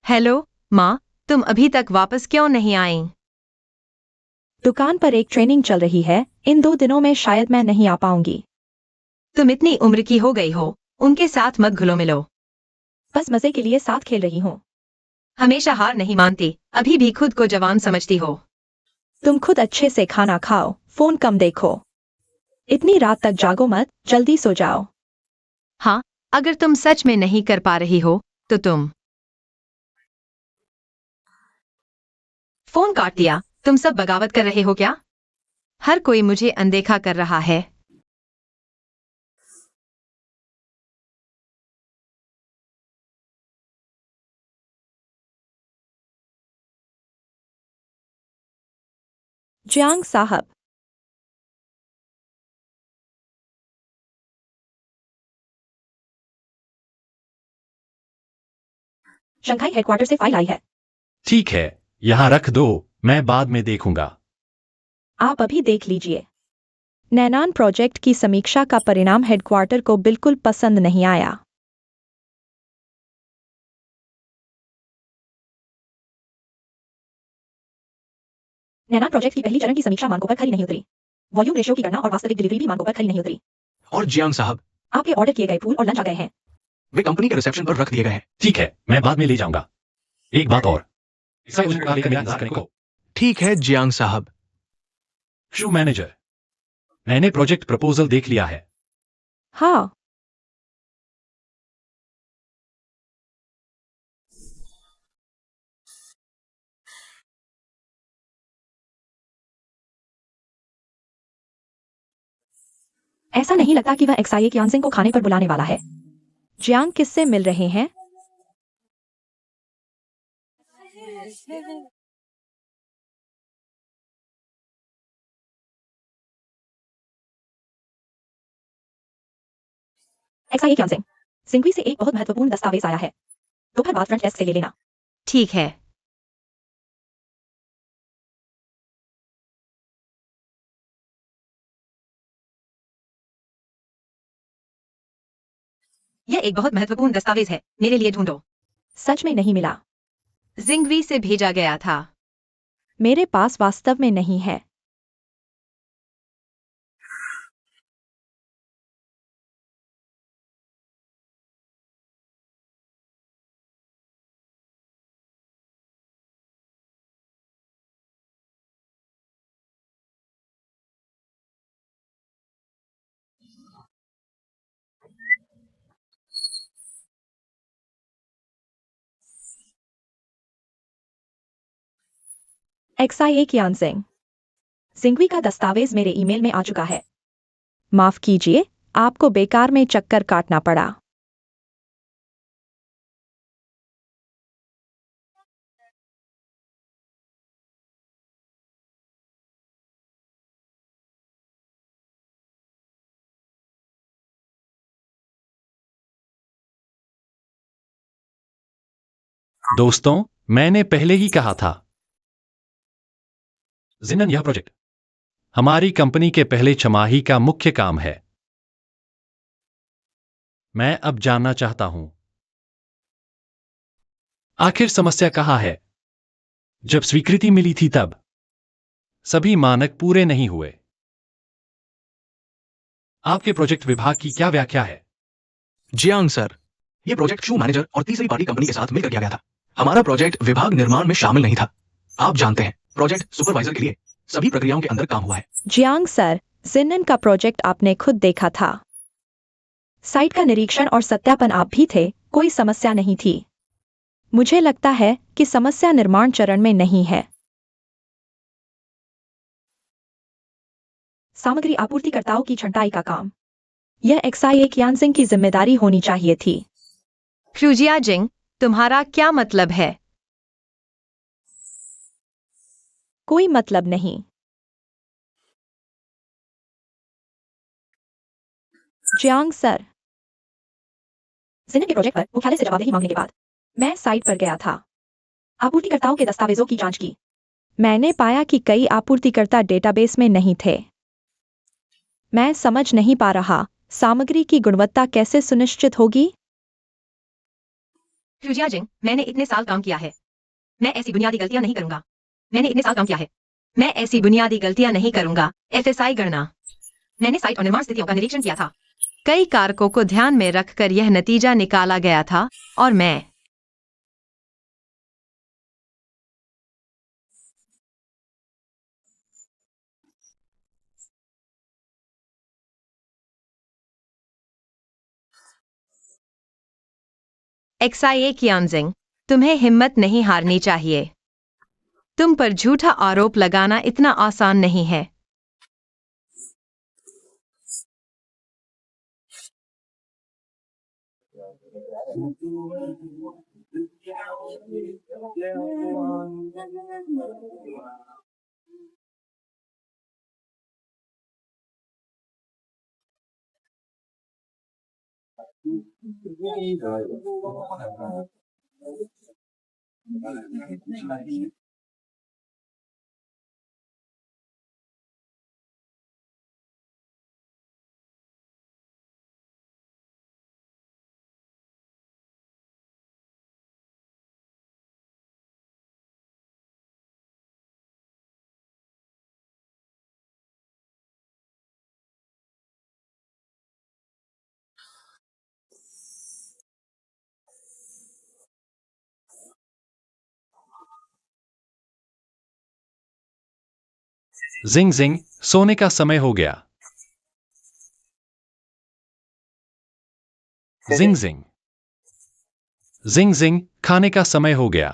हेलो, माँ, तुम अभी तक वापस क्यों नहीं आई? दुकान पर एक ट्रेनिंग चल रही है, इन 2 दिनों में शायद मैं नहीं आ पाऊंगी। तुम इतनी उम्र की हो गई हो, उनके साथ मत घुलो मिलो। बस मजे के लिए साथ खेल रही हूँ। हमेशा हार नहीं मानती, अभी भी खुद को जवान समझती हो। तुम खुद अच्छे से खाना खाओ, फोन कम देखो। इतनी रात तक जागो मत, जल्दी सो जाओ। हाँ, अगर तुम सच में नहीं कर पा रही हो तो तुम फोन काट दिया। तुम सब बगावत कर रहे हो क्या? हर कोई मुझे अनदेखा कर रहा है। जियांग साहब, शंघाई हेडक्वार्टर से फाइल आई है। ठीक है, यहाँ रख दो, मैं बाद में देखूंगा। आप अभी देख लीजिए। नैनान प्रोजेक्ट की समीक्षा का परिणाम हेडक्वार्टर को बिल्कुल पसंद नहीं आया। नैनान प्रोजेक्ट की पहली चरण की समीक्षा मानकों पर खरी नहीं उतरी। वॉल्यूम रेशियो की गणना और वास्तविक डिलीवरी भी मानकों पर खरी नहीं उतरी। और जियांग साहब, आपके ऑर्डर किए गए फूल और लंच आ गए हैं। वे कंपनी के रिसेप्शन पर रख दिए गए हैं। ठीक है, मैं बाद में ले जाऊंगा। एक बात और, इस आयोजन को लेकर मेरा इंतजार करने को। ठीक है जियांग साहब। शू मैनेजर, मैंने प्रोजेक्ट प्रपोजल देख लिया है। हाँ, ऐसा नहीं लगता कि वह एक्साइए क्यांसिंग को खाने पर बुलाने वाला है। जियांग किससे मिल रहे हैं? एक्साइए क्यांसिंग, सिंघवी से एक बहुत महत्वपूर्ण दस्तावेज आया है। दोपहर बाद फ्रंट डेस्क से ले लेना। ठीक है। यह एक बहुत महत्वपूर्ण दस्तावेज है, मेरे लिए ढूंढो। सच में नहीं मिला। जिंगवी से भेजा गया था। मेरे पास वास्तव में नहीं है। एक्साइए क्यांसिंग, सिंघवी का दस्तावेज मेरे ईमेल में आ चुका है। माफ कीजिए, आपको बेकार में चक्कर काटना पड़ा। दोस्तों, मैंने पहले ही कहा था, जिनन, यह प्रोजेक्ट हमारी कंपनी के पहले छमाही का मुख्य काम है। मैं अब जानना चाहता हूं, आखिर समस्या कहाँ है? जब स्वीकृति मिली थी तब सभी मानक पूरे नहीं हुए। आपके प्रोजेक्ट विभाग की क्या व्याख्या है? जियांग सर, ये प्रोजेक्ट शू मैनेजर और तीसरी पार्टी कंपनी के साथ मिलकर किया गया था। हमारा प्रोजेक्ट विभाग निर्माण में शामिल नहीं था। आप जानते हैं, प्रोजेक्ट सुपरवाइजर के लिए सभी प्रक्रियाओं के अंदर काम हुआ है। जियांग सर, जिनन का प्रोजेक्ट आपने खुद देखा था। साइट का निरीक्षण और सत्यापन आप भी थे, कोई समस्या नहीं थी। मुझे लगता है कि समस्या निर्माण चरण में नहीं है। सामग्री आपूर्तिकर्ताओं की छंटाई का काम यह एक्साई यानसिंग की जिम्मेदारी होनी चाहिए थी। क्रूजिया जिंग, तुम्हारा क्या मतलब है? कोई मतलब नहीं। जियांग सर, जिन के प्रोजेक्ट पर मुख्यालय से जवाबदेही मांगने के बाद मैं साइट पर गया था, आपूर्तिकर्ताओं के दस्तावेजों की जांच की। मैंने पाया कि कई आपूर्तिकर्ता डेटाबेस में नहीं थे। मैं समझ नहीं पा रहा, सामग्री की गुणवत्ता कैसे सुनिश्चित होगी? क्रूजिया जिंग, मैंने इतने साल काम किया है। मैं ऐसी बुनियादी गलतियां नहीं करूंगा। मैंने इतने साल काम किया है। मैं ऐसी बुनियादी गलतियां नहीं करूंगा। एफएसआई गणना। मैंने साइट और निर्माण स्थितियों का निरीक्षण किया था। कई कारकों को ध्यान में रखकर यह नतीजा निकाला गया था और मैं एक्साई कियांजिंग, तुम्हें हिम्मत नहीं हारनी चाहिए। तुम पर झूठा आरोप लगाना इतना आसान नहीं है। जिंग जिंग, सोने का समय हो गया। जिंग जिंग, जिंग जिंग, खाने का समय हो गया।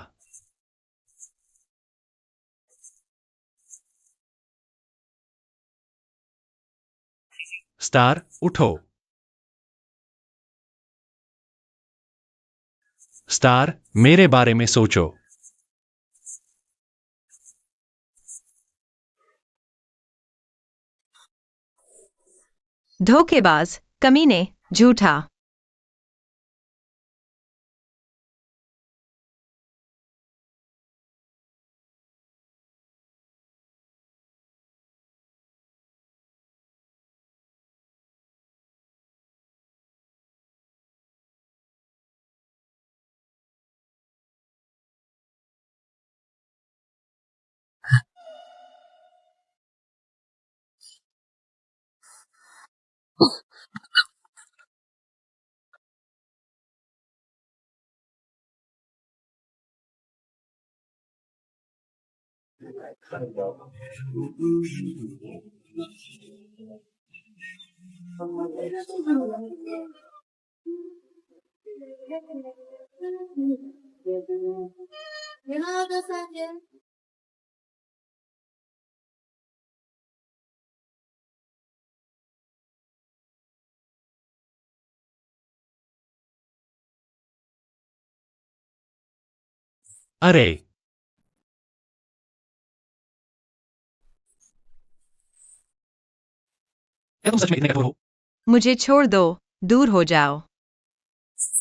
स्टार, उठो। स्टार, मेरे बारे में सोचो। धोखेबाज, कमीने, झूठा। अरे, क्या तुम सच में इतने कठोर हो? मुझे छोड़ दो, दूर हो जाओ।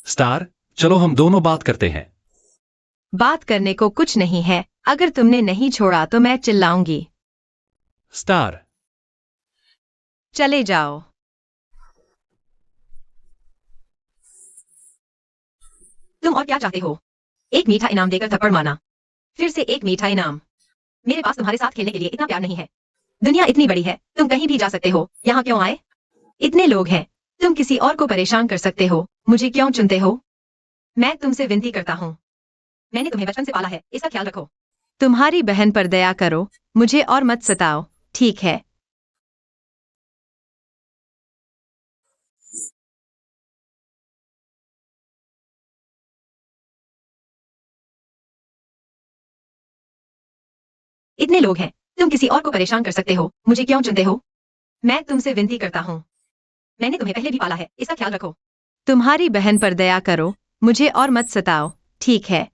स्टार, चलो हम दोनों बात करते हैं। बात करने को कुछ नहीं है। अगर तुमने नहीं छोड़ा तो मैं चिल्लाऊंगी। स्टार, चले जाओ। तुम और क्या चाहते हो? एक मीठा इनाम देकर थप्पड़ मारना। फिर से एक मीठा इनाम। मेरे पास तुम्हारे साथ खेलने के लिए इतना प्यार नहीं है। दुनिया इतनी बड़ी है, तुम कहीं भी जा सकते हो। यहाँ क्यों आए? इतने लोग हैं। तुम किसी और को परेशान कर सकते हो। मुझे क्यों चुनते हो? मैं तुमसे विनती करता हूँ। मैंने तुम्हें बचपन से पाला है, इसका ख्याल रखो। तुम्हारी बहन पर दया करो, मुझे और मत सताओ, ठीक है? इतने लोग हैं। तुम किसी और को परेशान कर सकते हो। मुझे क्यों चुनते हो? मैं तुमसे विनती करता हूँ, मैंने तुम्हें पहले भी पाला है, इसका ख्याल रखो। तुम्हारी बहन पर दया करो, मुझे और मत सताओ, ठीक है?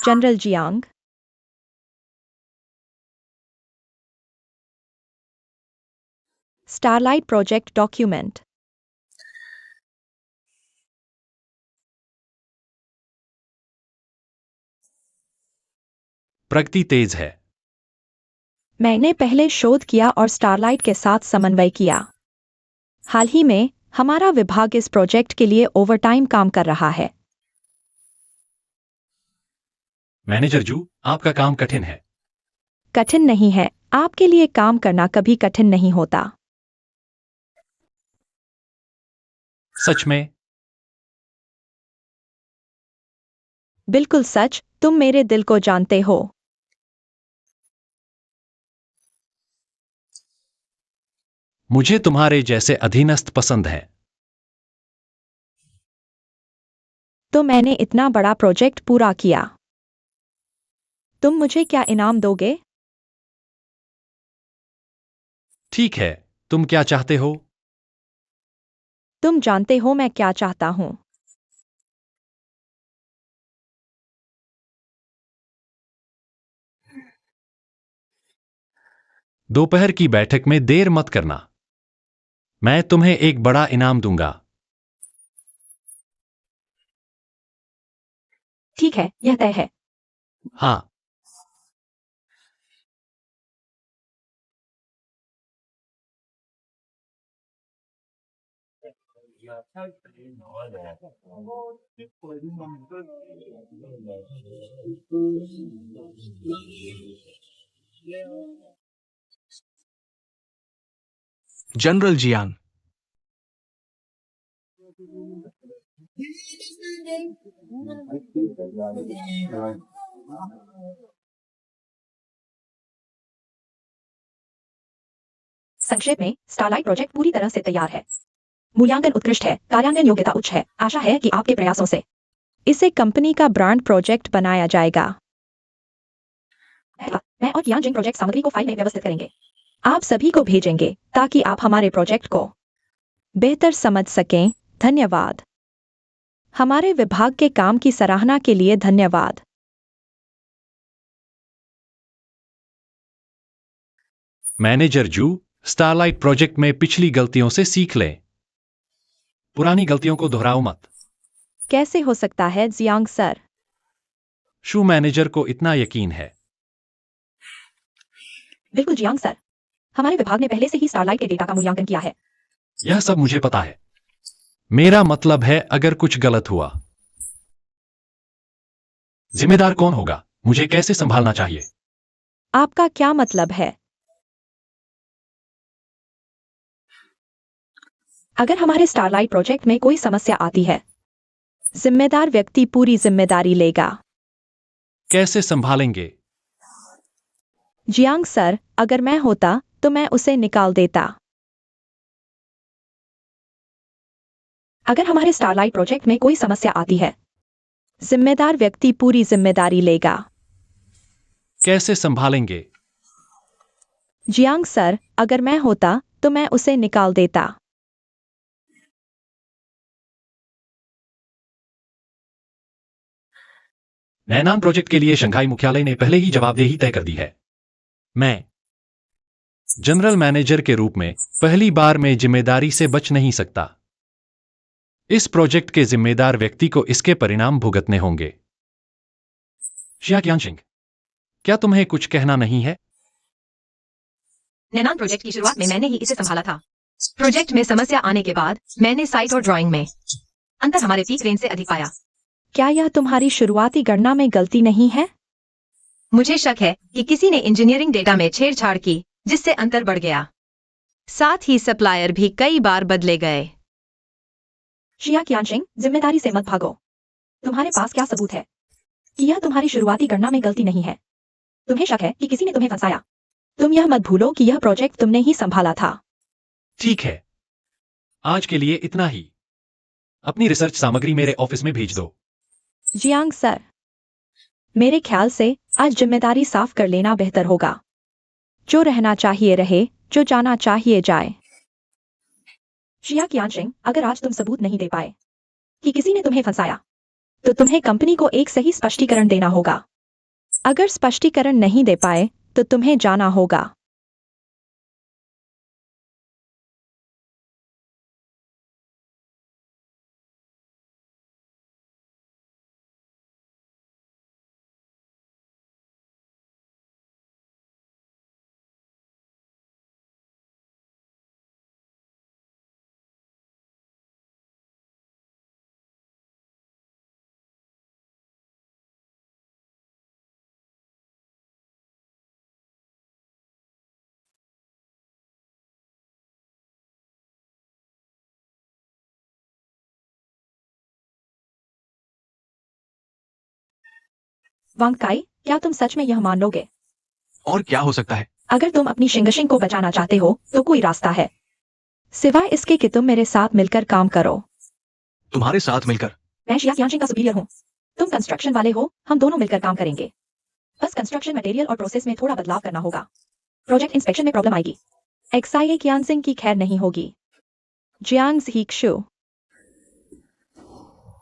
General Jiang, starlight project document. प्रगति तेज है। मैंने पहले शोध किया और स्टारलाइट के साथ समन्वय किया। हाल ही में हमारा विभाग इस प्रोजेक्ट के लिए ओवरटाइम काम कर रहा है। मैनेजर जू, आपका काम कठिन है। कठिन नहीं है, आपके लिए काम करना कभी कठिन नहीं होता। सच में? बिल्कुल सच, तुम मेरे दिल को जानते हो। मुझे तुम्हारे जैसे अधीनस्थ पसंद है। तो मैंने इतना बड़ा प्रोजेक्ट पूरा किया। तुम मुझे क्या इनाम दोगे? ठीक है, तुम क्या चाहते हो? तुम जानते हो मैं क्या चाहता हूं। दोपहर की बैठक में देर मत करना। मैं तुम्हें एक बड़ा इनाम दूंगा। ठीक है, यह तय है। हाँ। जनरल जियांग, संक्षेप में, स्टारलाइट प्रोजेक्ट पूरी तरह से तैयार है। मूल्यांकन उत्कृष्ट है, कार्यान्वयन योग्यता उच्च है। आशा है कि आपके प्रयासों से इसे कंपनी का ब्रांड प्रोजेक्ट बनाया जाएगा। मैं और कियान जिंग प्रोजेक्ट सामग्री को फाइल में व्यवस्थित करेंगे। आप सभी को भेजेंगे ताकि आप हमारे प्रोजेक्ट को बेहतर समझ सकें। धन्यवाद। हमारे विभाग के काम की सराहना के लिए धन्यवाद। मैनेजर जू, स्टारलाइट प्रोजेक्ट में पिछली गलतियों से सीख लें। पुरानी गलतियों को दोहराओ मत। कैसे हो सकता है जियांग सर? शू मैनेजर को इतना यकीन है। बिल्कुल जियांग सर। हमारे विभाग ने पहले से ही स्टारलाइट के डेटा का मूल्यांकन किया है। यह सब मुझे पता है। मेरा मतलब है अगर कुछ गलत हुआ, जिम्मेदार कौन होगा? मुझे कैसे संभालना चाहिए? आपका क्या मतलब है? अगर हमारे स्टारलाइट प्रोजेक्ट में कोई समस्या आती है, जिम्मेदार व्यक्ति पूरी जिम्मेदारी लेगा। कैसे संभालेंगे? जियांग सर, अगर मैं होता तो मैं उसे निकाल देता। अगर हमारे स्टारलाइट प्रोजेक्ट में कोई समस्या आती है, जिम्मेदार व्यक्ति पूरी जिम्मेदारी लेगा। कैसे संभालेंगे? जियांग सर, अगर मैं होता तो मैं उसे निकाल देता। नैनान प्रोजेक्ट के लिए शंघाई मुख्यालय ने पहले ही जवाबदेही तय कर दी है। मैं जनरल मैनेजर के रूप में पहली बार में जिम्मेदारी से बच नहीं सकता। इस प्रोजेक्ट के जिम्मेदार व्यक्ति को इसके परिणाम भुगतने होंगे। शियाक्यांग, क्या तुम्हें कुछ कहना नहीं है? नैनान प्रोजेक्ट की शुरुआत में मैंने ही इसे संभाला था। प्रोजेक्ट में समस्या आने के बाद मैंने साइट और ड्राइंग में अंतर हमारे पीक रेंज से अधिक पाया। क्या यह तुम्हारी शुरुआती गणना में गलती नहीं है? मुझे शक है कि किसी ने इंजीनियरिंग डेटा में छेड़छाड़ की, जिससे अंतर बढ़ गया। साथ ही सप्लायर भी कई बार बदले गए। शियाक्यांग, जिम्मेदारी से मत भागो। तुम्हारे पास क्या सबूत है कि यह तुम्हारी शुरुआती गणना में गलती नहीं है? तुम्हें शक है कि किसी ने तुम्हें फंसाया। तुम यह मत भूलो कि यह प्रोजेक्ट तुमने ही संभाला था। ठीक है, आज के लिए इतना ही। अपनी रिसर्च सामग्री मेरे ऑफिस में भेज दो। जियांग सर, मेरे ख्याल से आज जिम्मेदारी साफ कर लेना बेहतर होगा। जो रहना चाहिए रहे, जो जाना चाहिए जाए। शियाक्यांग, अगर आज तुम सबूत नहीं दे पाए कि किसी ने तुम्हें फंसाया, तो तुम्हें कंपनी को एक सही स्पष्टीकरण देना होगा। अगर स्पष्टीकरण नहीं दे पाए तो तुम्हें जाना होगा। वांगकाई, क्या तुम सच में यह मान लोगे? और क्या हो सकता है? अगर तुम अपनी शिंगशिंग को बचाना चाहते हो तो कोई रास्ता है, सिवाय इसके कि तुम मेरे साथ मिलकर काम करो। तुम्हारे साथ मिलकर? मैं शियाक्यांग का सुपीरियर हूँ। तुम कंस्ट्रक्शन वाले हो, हम दोनों मिलकर काम करेंगे। बस कंस्ट्रक्शन मटेरियल और प्रोसेस में थोड़ा बदलाव करना होगा। प्रोजेक्ट इंस्पेक्शन में प्रॉब्लम आएगी, एक्सआईए कियानसिंग की खैर नहीं होगी। जियांग हीक्शु,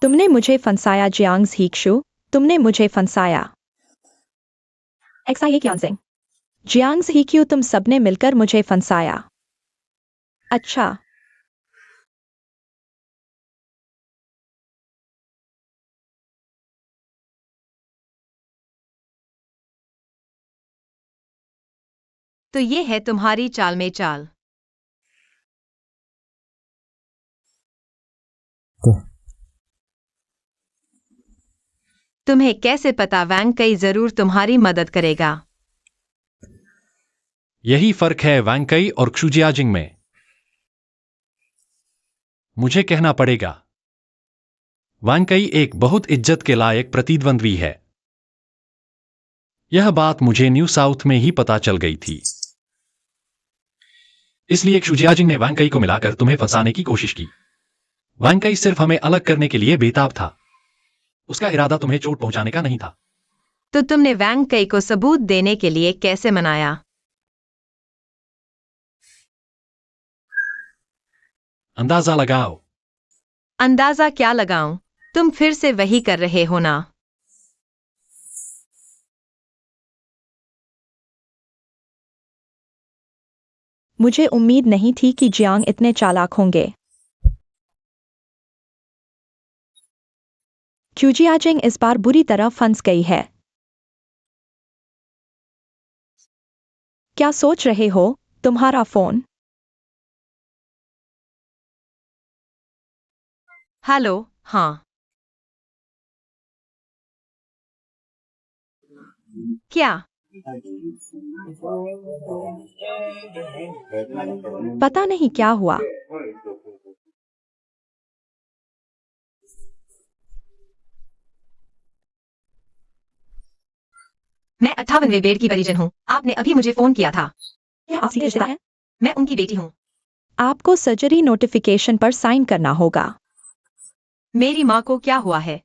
तुमने मुझे फंसाया। जियांग हीक्शु, तुमने मुझे फंसाया। एक्सआईए कियानसिंग, जियांग हीक्यू, तुम सबने मिलकर मुझे फंसाया। अच्छा, तो ये है तुम्हारी चाल में चाल। तुम्हें कैसे पता वैंग कई जरूर तुम्हारी मदद करेगा। यही फर्क है वांगकई और क्षुजियाजिंग में। मुझे कहना पड़ेगा, वांगकई एक बहुत इज्जत के लायक प्रतिद्वंद्वी है। यह बात मुझे न्यू साउथ में ही पता चल गई थी। इसलिए क्षुजियाजिंग ने वांगकई को मिलाकर तुम्हें फंसाने की कोशिश की। वांगकई सिर्फ हमें अलग करने के लिए बेताब था। उसका इरादा तुम्हें चोट पहुंचाने का नहीं था। तो तुमने वैंग कई को सबूत देने के लिए कैसे मनाया? अंदाजा लगाओ। अंदाजा क्या लगाऊं? तुम फिर से वही कर रहे हो ना। मुझे उम्मीद नहीं थी कि जियांग इतने चालाक होंगे। क्यूजियाजिंग इस बार बुरी तरह फंस गई है। क्या सोच रहे हो तुम्हारा फोन। हेलो। हाँ। क्या? पता नहीं क्या हुआ। मैं 58वें बेड की परिजन हूँ। आपने अभी मुझे फोन किया था। क्या आप सीधे रिश्तेदार हैं? मैं उनकी बेटी हूँ। आपको सर्जरी नोटिफिकेशन पर साइन करना होगा। मेरी माँ को क्या हुआ है?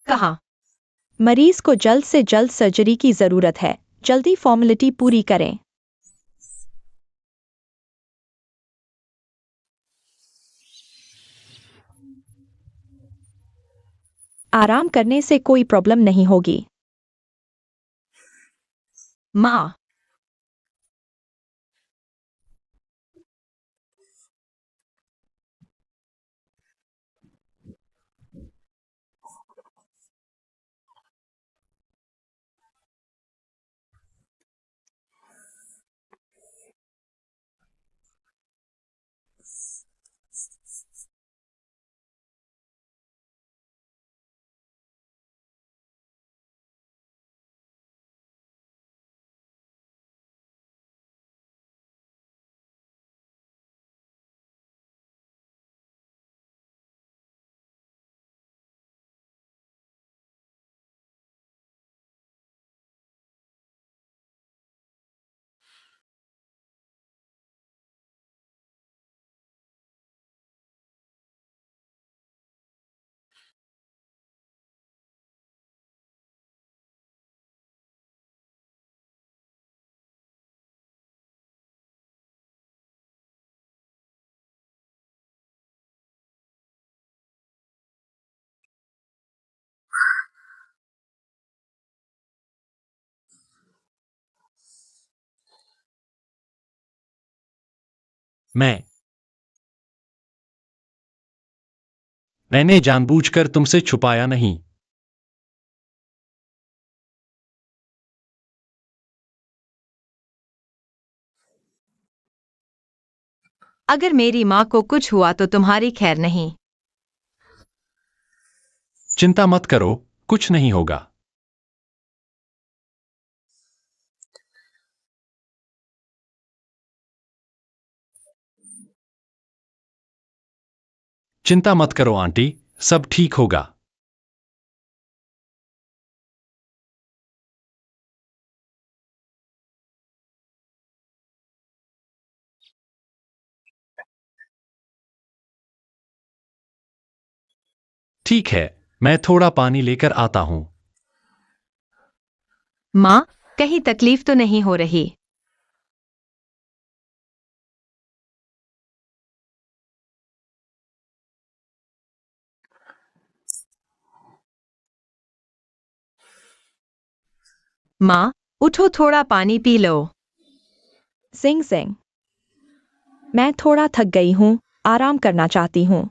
कहाँ? मरीज को जल्द से जल्द सर्जरी की जरूरत है। जल्दी फॉर्मेलिटी पूरी करें। आराम करने से कोई प्रॉब्लम नहीं होगी। माँ। मैंने जानबूझकर तुमसे छुपाया नहीं। अगर मेरी माँ को कुछ हुआ तो तुम्हारी खैर नहीं। चिंता मत करो, कुछ नहीं होगा। चिंता मत करो आंटी, सब ठीक होगा। ठीक है, मैं थोड़ा पानी लेकर आता हूं। माँ, कहीं तकलीफ तो नहीं हो रही? माँ, उठो, थोड़ा पानी पी लो। सिंह सिंह, मैं थोड़ा थक गई हूँ, आराम करना चाहती हूँ।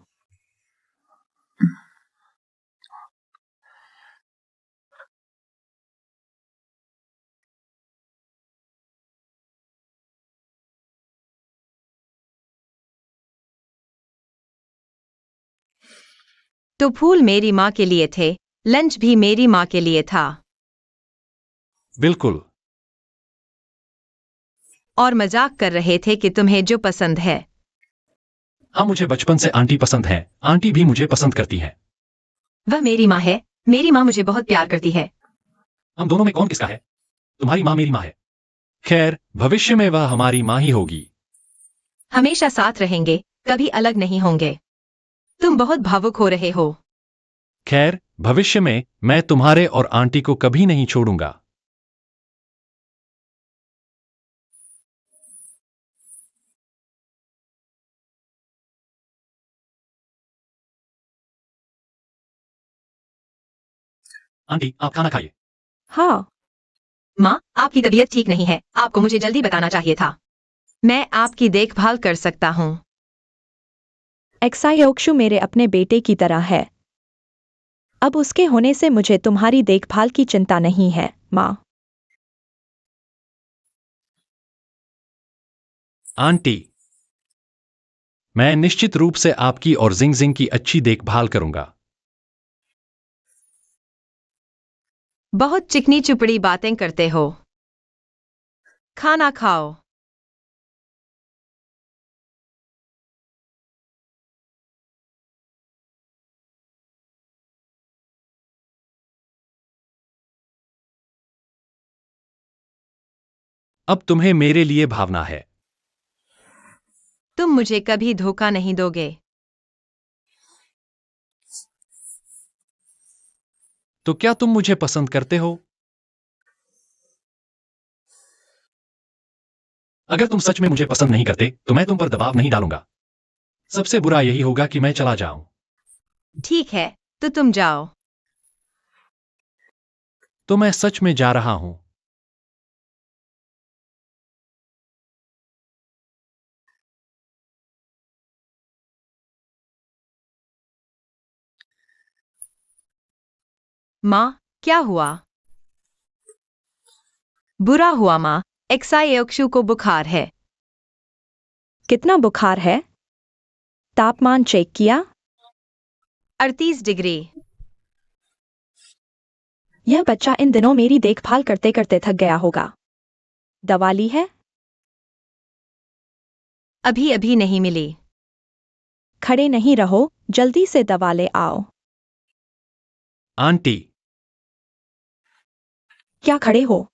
तो फूल मेरी माँ के लिए थे, लंच भी मेरी माँ के लिए था। बिल्कुल। और मजाक कर रहे थे कि तुम्हें जो पसंद है। हाँ, मुझे बचपन से आंटी पसंद है। आंटी भी मुझे पसंद करती है। वह मेरी माँ है। मेरी माँ मुझे बहुत प्यार करती है। हम दोनों में कौन किसका है? तुम्हारी माँ मेरी माँ है। खैर, भविष्य में वह हमारी माँ ही होगी। हमेशा साथ रहेंगे, कभी अलग नहीं होंगे। तुम बहुत भावुक हो रहे हो। खैर, भविष्य में मैं तुम्हारे और आंटी को कभी नहीं छोड़ूंगा। आंटी, आप खाना खाइए। हाँ। माँ, आपकी तबीयत ठीक नहीं है, आपको मुझे जल्दी बताना चाहिए था। मैं आपकी देखभाल कर सकता हूँ। एक्सायोक्षु मेरे अपने बेटे की तरह है। अब उसके होने से मुझे तुम्हारी देखभाल की चिंता नहीं है, माँ। आंटी, मैं निश्चित रूप से आपकी और जिंग जिंग की अच्छी देखभाल करूंगा। बहुत चिकनी चुपड़ी बातें करते हो। खाना खाओ। अब तुम्हें मेरे लिए भावना है। तुम मुझे कभी धोखा नहीं दोगे। तो क्या तुम मुझे पसंद करते हो? अगर तुम सच में मुझे पसंद नहीं करते तो मैं तुम पर दबाव नहीं डालूंगा। सबसे बुरा यही होगा कि मैं चला जाऊं। ठीक है, तो तुम जाओ। तो मैं सच में जा रहा हूं। माँ, क्या हुआ? बुरा हुआ माँ, एक्साइयोक्शु को बुखार है। कितना बुखार है? तापमान चेक किया? 38 डिग्री। यह बच्चा इन दिनों मेरी देखभाल करते करते थक गया होगा। दवा ली है? अभी अभी नहीं मिली। खड़े नहीं रहो, जल्दी से दवा ले आओ। आंटी, क्या खड़े हो?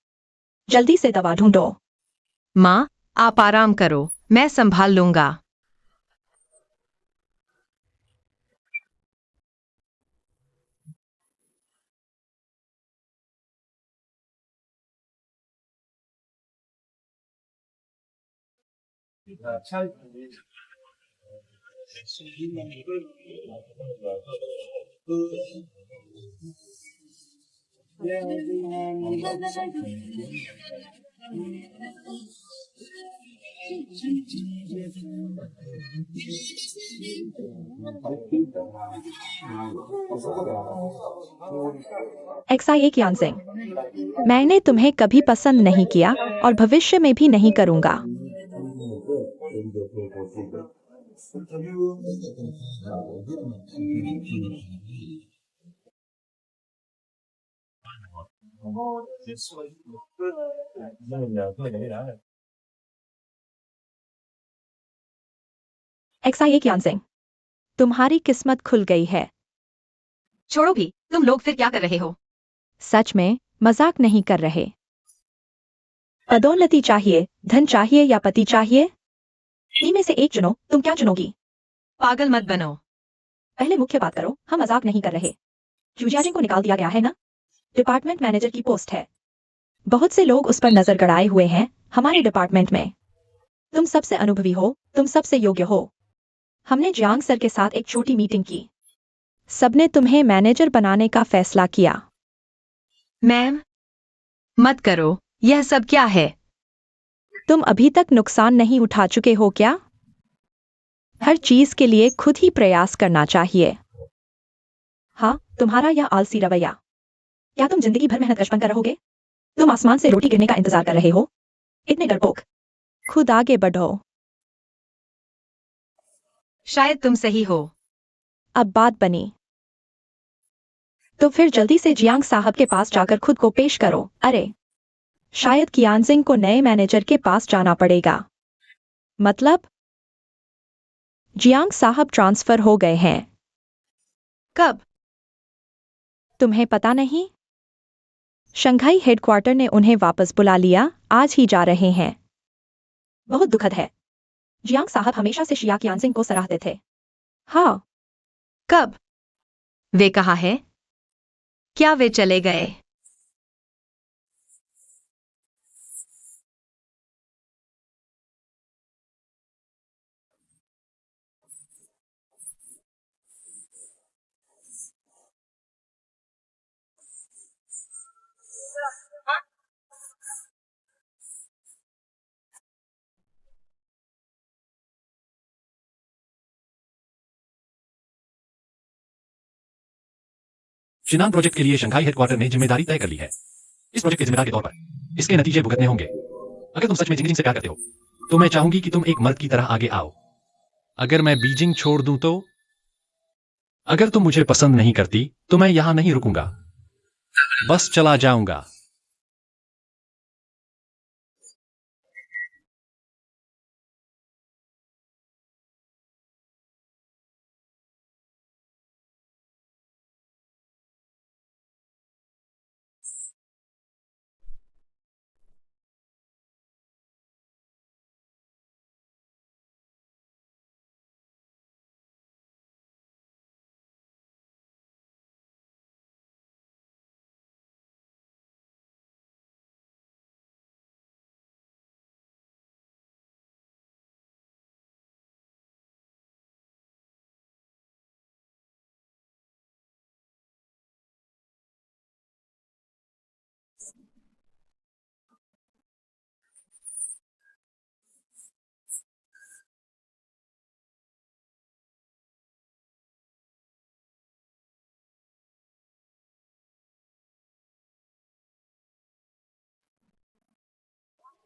जल्दी से दवा ढूंढो। माँ, आप आराम करो, मैं संभाल लूंगा। XIA ज्ञान सिंह, मैंने तुम्हें कभी पसंद नहीं किया और भविष्य में भी नहीं करूंगा। XIA ज्ञान सिंह, तुम्हारी किस्मत खुल गई है। छोड़ो भी, तुम लोग फिर क्या कर रहे हो? सच में मजाक नहीं कर रहे। पदोन्नति चाहिए, धन चाहिए या पति चाहिए? इनमें से एक चुनो, तुम क्या चुनोगी? पागल मत बनो। पहले मुख्य बात करो, हम मजाक नहीं कर रहे। जूजियाजिंग को निकाल दिया गया है ना? डिपार्टमेंट मैनेजर की पोस्ट है। बहुत से लोग उस पर नजर गड़ाए हुए हैं हमारे डिपार्टमेंट में। तुम सबसे अनुभवी हो, तुम सबसे योग्य हो। हमने जियांग सर के साथ एक छोटी मीटिंग की। सबने तुम्हें मैनेजर बनाने का फैसला किया। मैम, मत करो, यह सब क्या है? तुम अभी तक नुकसान नहीं उठा चुके हो क्या? हर चीज के लिए खुद ही प्रयास करना चाहिए। हाँ, तुम्हारा यह आलसी रवैया। क्या तुम जिंदगी भर मेहनत कर रहोगे? तुम आसमान से रोटी गिरने का इंतजार कर रहे हो? इतने डरपोक। खुद आगे बढ़ो। शायद तुम सही हो। अब बात बनी। तो फिर जल्दी से जियांग साहब के पास जाकर खुद को पेश करो। अरे, शायद कियानजिंग को नए मैनेजर के पास जाना पड़ेगा। मतलब? जियांग साहब ट्रांसफर हो गए हैं। कब? तुम्हें पता नहीं? शंघाई हेडक्वार्टर ने उन्हें वापस बुला लिया, आज ही जा रहे हैं। बहुत दुखद है। जियांग साहब हमेशा से शिया कियानजिंग को सराहते थे। हाँ। कब? वे कहाँ हैं? क्या वे चले गए? शिनान प्रोजेक्ट के लिए शंघाई हेडक्वार्टर ने जिम्मेदारी तय कर ली है। इस प्रोजेक्ट के जिम्मेदार के तौर पर इसके नतीजे भुगतने होंगे। अगर तुम सच में जिंग जिंग से प्यार करते हो तो मैं चाहूंगी कि तुम एक मर्द की तरह आगे आओ। अगर मैं बीजिंग छोड़ दूं तो? अगर तुम मुझे पसंद नहीं करती तो मैं यहां नहीं रुकूंगा, बस चला जाऊंगा।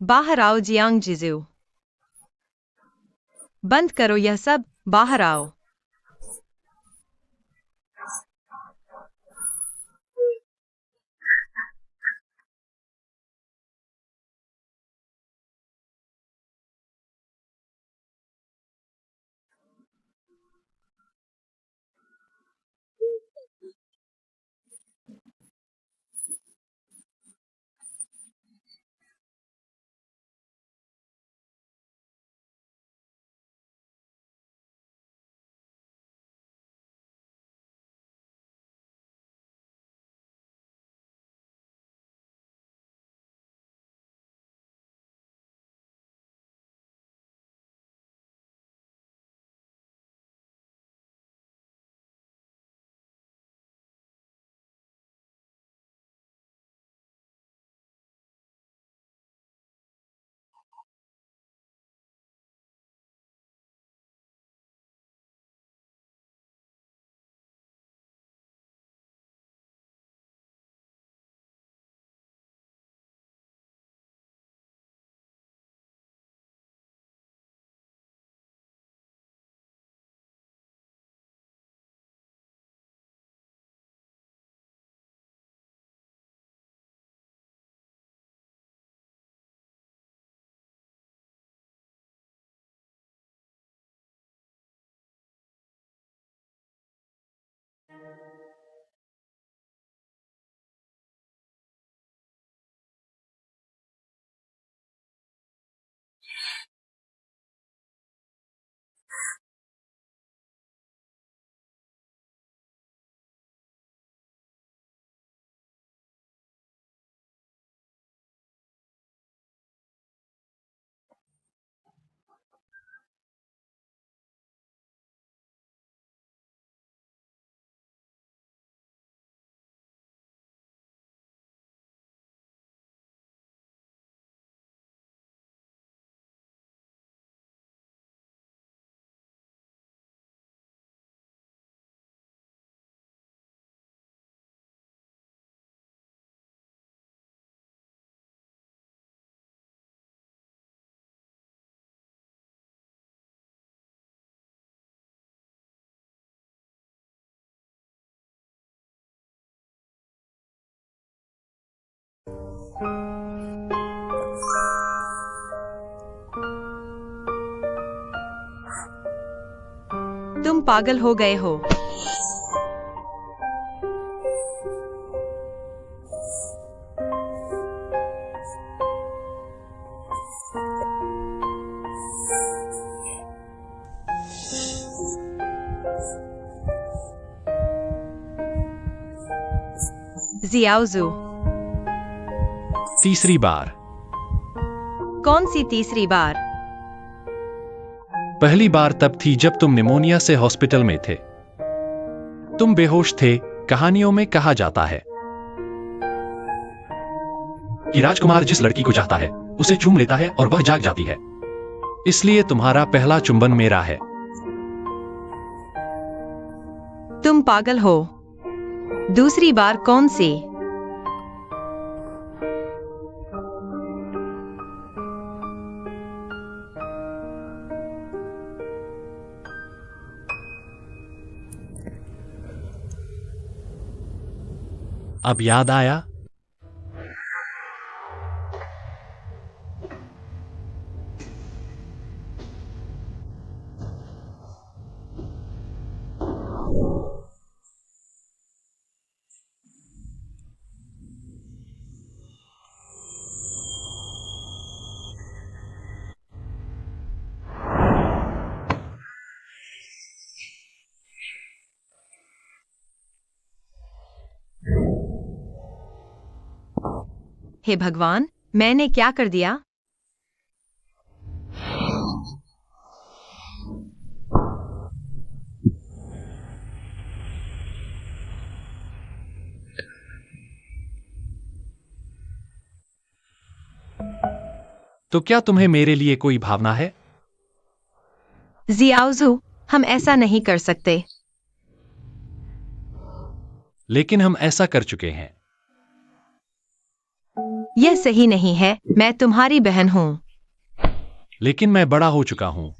बाहर आओ जियांग जिजू। बंद करो यह सब, बाहर आओ। तुम पागल हो गए हो। जियाओजू। तीसरी बार। कौन सी तीसरी बार? पहली बार तब थी जब तुम निमोनिया से हॉस्पिटल में थे। तुम बेहोश थे। कहानियों में कहा जाता है कि राजकुमार जिस लड़की को चाहता है उसे चूम लेता है और वह जाग जाती है। इसलिए तुम्हारा पहला चुंबन मेरा है। तुम पागल हो। दूसरी बार कौन सी? अब याद आया? हे भगवान, मैंने क्या कर दिया? तो क्या तुम्हें मेरे लिए कोई भावना है? जियाओजू, हम ऐसा नहीं कर सकते। लेकिन हम ऐसा कर चुके हैं। यह सही नहीं है, मैं तुम्हारी बहन हूं। लेकिन मैं बड़ा हो चुका हूं।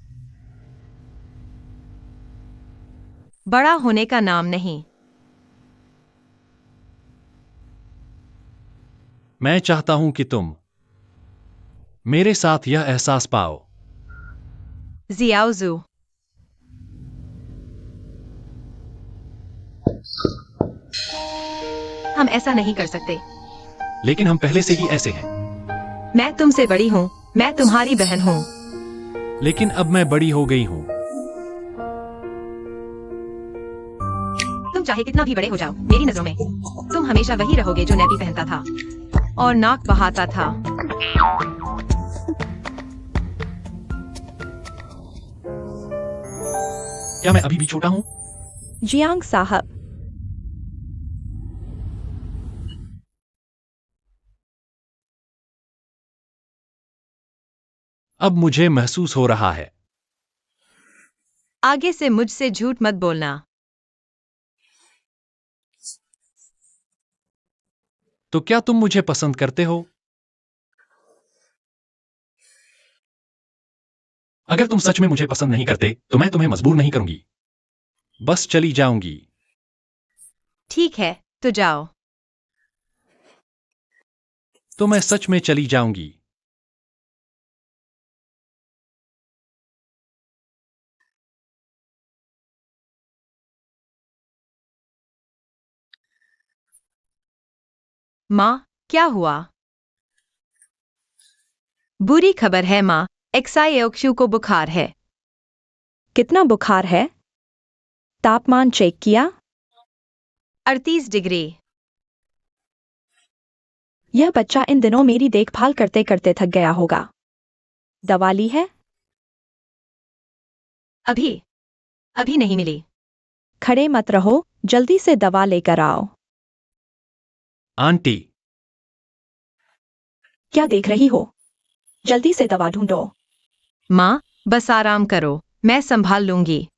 बड़ा होने का नाम नहीं। मैं चाहता हूं कि तुम मेरे साथ यह एहसास पाओ। जियाओजू, हम ऐसा नहीं कर सकते। लेकिन हम पहले से ही ऐसे हैं। मैं तुमसे बड़ी हूं, मैं तुम्हारी बहन हूं। लेकिन अब मैं बड़ी हो गई हूं। तुम चाहे कितना भी बड़े हो जाओ, मेरी नजरों में तुम हमेशा वही रहोगे जो नैपी पहनता था और नाक बहाता था। क्या मैं अभी भी छोटा हूं? जियांग साहब, अब मुझे महसूस हो रहा है। आगे से मुझसे झूठ मत बोलना। तो क्या तुम मुझे पसंद करते हो? अगर तुम सच में मुझे पसंद नहीं करते तो मैं तुम्हें मजबूर नहीं करूंगी। बस चली जाऊंगी। ठीक है, तो जाओ। तो मैं सच में चली जाऊंगी। माँ, क्या हुआ? बुरी खबर है माँ, एक्साइओक्शु को बुखार है। कितना बुखार है? तापमान चेक किया? 38 डिग्री। यह बच्चा इन दिनों मेरी देखभाल करते करते थक गया होगा। दवा ली है? अभी अभी नहीं मिली। खड़े मत रहो, जल्दी से दवा लेकर आओ। आंटी, क्या देख रही हो? जल्दी से दवा ढूंढो। माँ, बस आराम करो, मैं संभाल लूंगी।